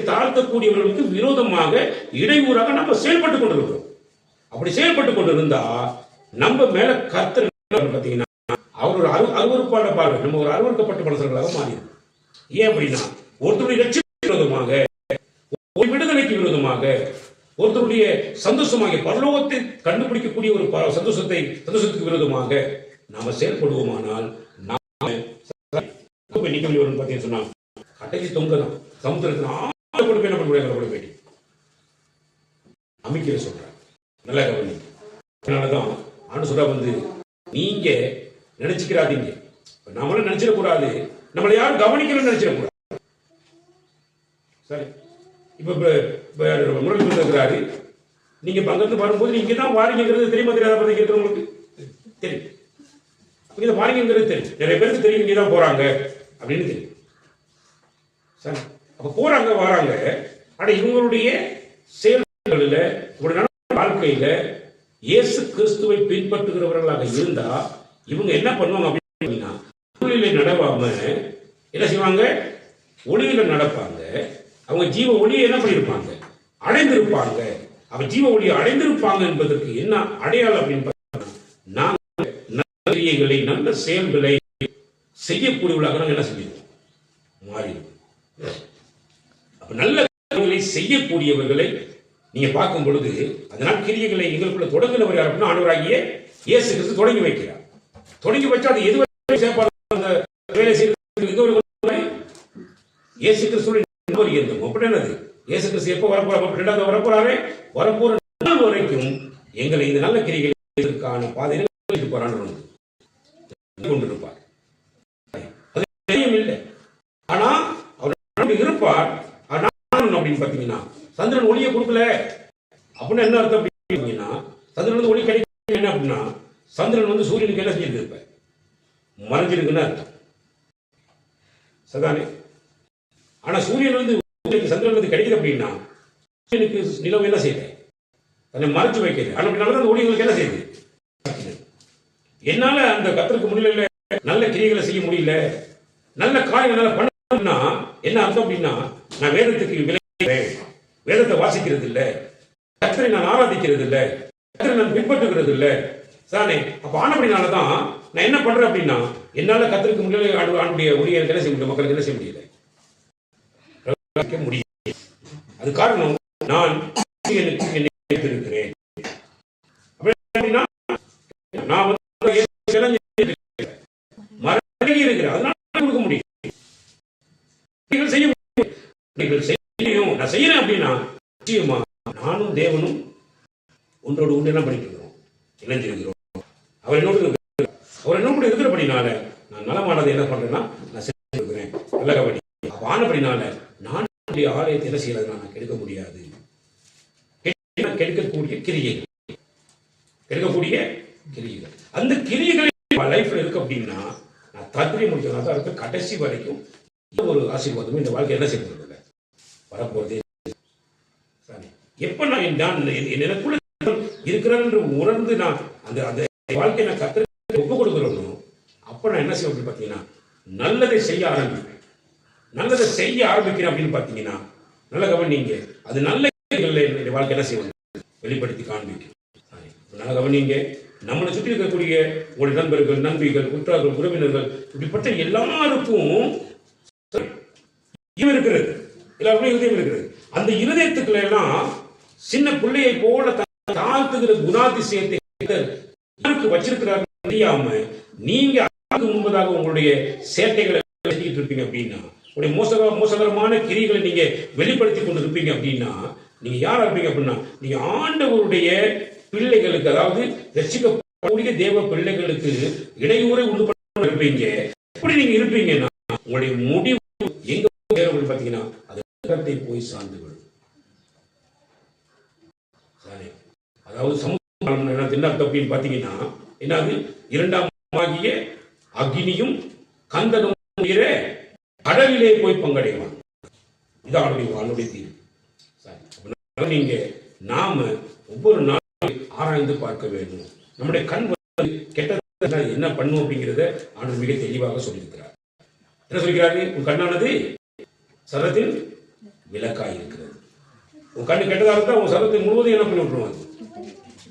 தாழ்த்தக்கூடியவர்களுக்கு விரோதமாக இடையூறாக நம்ம செயல்பட்டு கொண்டிருக்கிறோம். அப்படி செயல்பட்டு கொண்டிருந்தா நம்ம மேல கர்த்தர் பார்த்தீங்கன்னா அவர் ஒரு அருவருப்பான பார்வை நம்ம ஒரு அருவருக்கப்பட்ட மனுஷர்களாக மாறிடும். ஏன் அப்படின்னா ஒருத்தருடைய லட்சியத்துக்கு விரோதமாக ஒரு விடுதலைக்கு விரோதமாக ஒருத்தருடைய சந்தோஷமாக பரலோகத்தை கண்டுபிடிக்கக்கூடிய ஒரு சந்தோஷத்துக்கு விரோதமாக நாம செயல்படுவோமானால் பார்த்தீங்கன்னு சொன்னா கடைசி தொங்கதான் சமுத்திரத்தில் கொடுப்பேன் என்ன பண்ண வேண்டி அமைக்கிற சொல்றேன். நல்லா கவனி. அதனாலதான் ஆண்டு சொல்ற வந்து நீங்க நினைச்சுக்கிறாதீங்க நம்மளும் நினைச்சிடக்கூடாது நம்மளை யாரும் கவனிக்கணும்னு நினைச்சிடக்கூடாது. சரி இப்ப முரளி இருக்கிறாரு நீங்க அங்கிருந்து வரும்போது நீங்க தான் வாரிங்கிறது தெரியுமா தெரியாத பத்தி கேட்கிறவங்களுக்கு தெரியும். இங்க வாரிங்கிறது தெரியும். நிறைய பேருக்கு தெரியும் இங்க தான் போறாங்க அப்படின்னு தெரியும். சரி அப்ப போறாங்க வராங்க. ஆனா இவங்களுடைய செயல்களில் வாழ்க்கையில இயேசு கிறிஸ்துவை பின்பற்றுகிறவர்களாக இருந்தா இவங்க என்ன பண்ணுவாங்க அப்படின்னா ஒளியில நடவாம என்ன செய்வாங்க? ஒளியில நடப்பாங்க. அவங்க ஜீவ ஒளியை என்ன பண்ணிருப்பாங்க? அடைந்திருப்பாங்க. அவ ஜீவ ஒளியை அடைந்திருப்பாங்க என்பதற்கு என்ன அடையாளம் அப்படின்னு பார்த்தீங்கன்னா நாங்கள் நல்ல கிரியைகளை நல்ல செயல்களை செய்யக்கூடியவர்களாக நாங்கள் என்ன செஞ்சிருக்கோம்? மாறிடும். அப்ப நல்ல காரியங்களை செய்யக்கூடியவர்களை நீங்க பார்க்கும் பொழுது அதனால் கிரியைகளை எங்களுக்குள்ள தொடங்கினவர் யார் அப்படின்னா ஆண்டவராகிய இயேசு கிறிஸ்து தொடங்கி வைக்கிறார். தொடங்கி வச்சா அது எது வேலை செய்யறது இயேசு கிறிஸ்துவின் என்னது இயேசு கிறிஸ்து எப்ப வரப்போறாரு வரப்போற நாள் வரைக்கும் எங்களை இந்த நல்ல கிரிகைகளுக்கான பாதையில் கொண்டிருப்பார். அது தெரியும் இல்லை. ஆனா அவர் இருப்பார். அப்படின்னு பாத்தீங்கன்னா சந்திரன் ஒளியை கொடுக்கல அப்படின்னு என்ன அர்த்தம் அப்படின்னா சந்திரன் வந்து ஒளி கிடைக்க என்ன அப்படின்னா சந்திரன் வந்து சூரியனுக்கு என்ன செஞ்சிருக்கு இருப்ப மறைஞ்சிருக்குன்னு அர்த்தம் சதானே. ஆனா சூரியன் வந்து சந்திரன் வந்து கிடைக்குது அப்படின்னா சூரியனுக்கு நிலவு என்ன செய்யுது? தன்னை மறைச்சு வைக்கிறது. அப்படின்னால அந்த ஒளிகளுக்கு என்ன செய்யுது? என்னால அந்த கத்தருக்கு முடியல நல்ல கிரியைகளை செய்ய முடியல நல்ல காரியங்களை பண்ணா என்ன அர்த்தம் அப்படின்னா நான் வேதத்துக்கு விலை வேதத்தை வாசிக்கிறது இல்லை, கர்த்தரை நான் ஆராதிக்கிறது இல்லை, கர்த்தரை நான் பின்பற்றுகிறது இல்லை சானே. அப்ப ஆனபடினாலதான் நான் என்ன பண்றேன் அப்படின்னா என்னால கர்த்தருக்கு முடியல ஆண்டுடைய ஒளியை என்ன செய்ய முடியல மக்களுக்கு என்ன செய்ய முடியல முடியும். அது காரணம் நான் எனக்கு என்னை வைத்திருக்கிறேன். அப்படின்னா நான் மறங்கி இருக்கிறேன், அதனால கொடுக்க முடியும். நீங்கள் செய்ய முடியும், நீங்கள் செய்யும். நான் செய்யறேன் அப்படின்னா நிச்சயமா நானும் தேவனும் ஒன்றோடு ஒன்று என்ன பண்ணிட்டு இருக்கிறோம், இணைஞ்சிருக்கிறோம். அவர் என்னோடு இருக்கிறபடினால நான் நலமானதை என்ன பண்றேன்னா நான் செஞ்சிருக்கிறேன். நல்ல கபடி ஆனபடினால நான் ஆலயத்தை என்ன செய்யறது, நான் கெடுக்க முடியாது. கெடுக்கக்கூடிய கிரியைகள், அந்த கிரியைகள் லைஃப்ல இருக்கு அப்படின்னா நான் தகுதி முடிச்சதுனால தான் இருக்கு. கடைசி வரைக்கும் ஒரு ஆசீர்வாதமும் இந்த வாழ்க்கை என்ன செய்யறது வரப்போறதே. எப்ப நான் எனக்குள்ள இருக்கிறேன் என்று உணர்ந்து நான் அந்த அந்த வாழ்க்கையை நான் கத்திர ஒப்பு கொடுக்கிறோம், அப்ப நான் என்ன செய்வேன் பார்த்தீங்கன்னா நல்லதை செய்ய ஆரம்பிப்பேன். நல்லதை செய்ய ஆரம்பிக்கிறேன் அப்படின்னு பார்த்தீங்கன்னா நல்ல கவனிங்க, அது நல்ல வாழ்க்கை என்ன செய்வது வெளிப்படுத்தி காண்பிக்கும். நல்ல கவனிங்க, நம்மளை சுற்றி இருக்கக்கூடிய உங்களுடைய நண்பர்கள், நண்பிகள், உற்றார்கள், உறவினர்கள், இப்படிப்பட்ட எல்லாருக்கும் இருக்கிறது, எல்லாருக்கும் இதயம் இருக்கிறது. அந்த இருதயத்துக்கள் எல்லாம் சின்ன பிள்ளையை போல தாழ்த்துகிற குணாதிசயத்தை வச்சிருக்கிறார் தெரியாம நீங்க முன்பதாக உங்களுடைய சேட்டைகளை செஞ்சுட்டு இருப்பீங்க அப்படின்னா, உங்களுடைய மோசகரமான கிரிகளை நீங்க வெளிப்படுத்தி கொண்டு இருப்பீங்க அப்படின்னா நீங்க யாரா இருப்பீங்க அப்படின்னா நீங்க ஆண்டவருடைய பிள்ளைகளுக்கு, அதாவது ரட்சிக்கக்கூடிய தேவ பிள்ளைகளுக்கு இடையூறை உண்டு பண்ண இருப்பீங்க. எப்படி நீங்க இருப்பீங்கன்னா உங்களுடைய முடிவு எங்க பார்த்தீங்கன்னா அது போய் சார்ந்து விடும். அதாவது சமுதாயம் என்ன அப்படின்னு பாத்தீங்கன்னா என்னது, இரண்டாம் அக்னியும் கந்தனும் கடலிலே போய் பங்கடைவான். இதான் அவனுடைய தீர்வு. நீங்க நாம ஒவ்வொரு நாளும் ஆராய்ந்து பார்க்க வேண்டும். நம்முடைய கண் கெட்டது என்ன பண்ணும் அப்படிங்கிறத ஆண்டவர் மிக தெளிவாக சொல்லியிருக்கிறார். என்ன சொல்லிக்கிறாரு, உன் கண்ணானது சரத்தின் விளக்காய் இருக்கிறது. உன் கண்ணு கெட்டதாக இருந்தா உன் சரத்தை முழுவதும் என்ன பண்ணி விட்டுருவாங்க,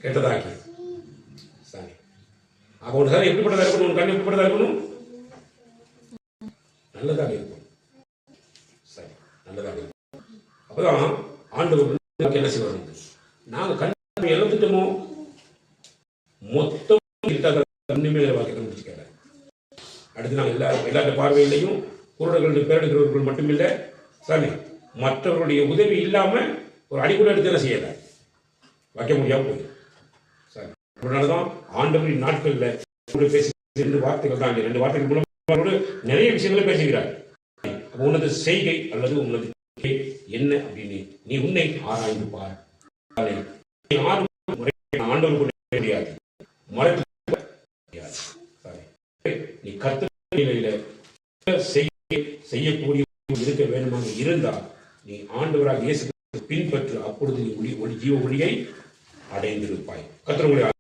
கெட்டதாக்கி. சரி, அப்ப உன் சரம் எப்படிப்பட்டதா இருக்கணும், உன் கண்ணு எப்படிப்பட்டதா இருக்கணும், நல்லதாக இருக்கும். சரி, நல்லதாக இருக்கும். அப்பதான் ஆண்டவர் என்ன செய்வாங்க, நாங்க கண்ணு இழந்துட்டோமோ மொத்தம் அடுத்து நாங்கள் எல்லாருடைய பார்வையிலையும் குருடர்களுடைய பேரெடுக்கிறவர்கள் மட்டுமில்லை, சரி மற்றவர்களுடைய உதவி இல்லாம ஒரு அடிக்கூட எடுத்து என்ன செய்யல வைக்க முடியாம போய். சரி, அதனாலதான் ஆண்டவரின் நாட்கள்ல பேசி வார்த்தைகள் தான், 2 வார்த்தைகள் மூலம் நிறைய விஷயங்களை பேசுகிறார். உனது செய்கை அல்லது உனது என்ன அப்படின்னு நீ உன்னை ஆராய்ந்து பார். ஆண்டவர் முடியாது, மறைத்து நீ கர்த்தரில செய்யக்கூடிய இருக்க வேண்டுமாக இருந்தால் நீ ஆண்டவராக இயேசு பின்பற்று. அப்பொழுது நீ ஜீவ ஒளியை அடைந்திருப்பாய். கர்த்தர்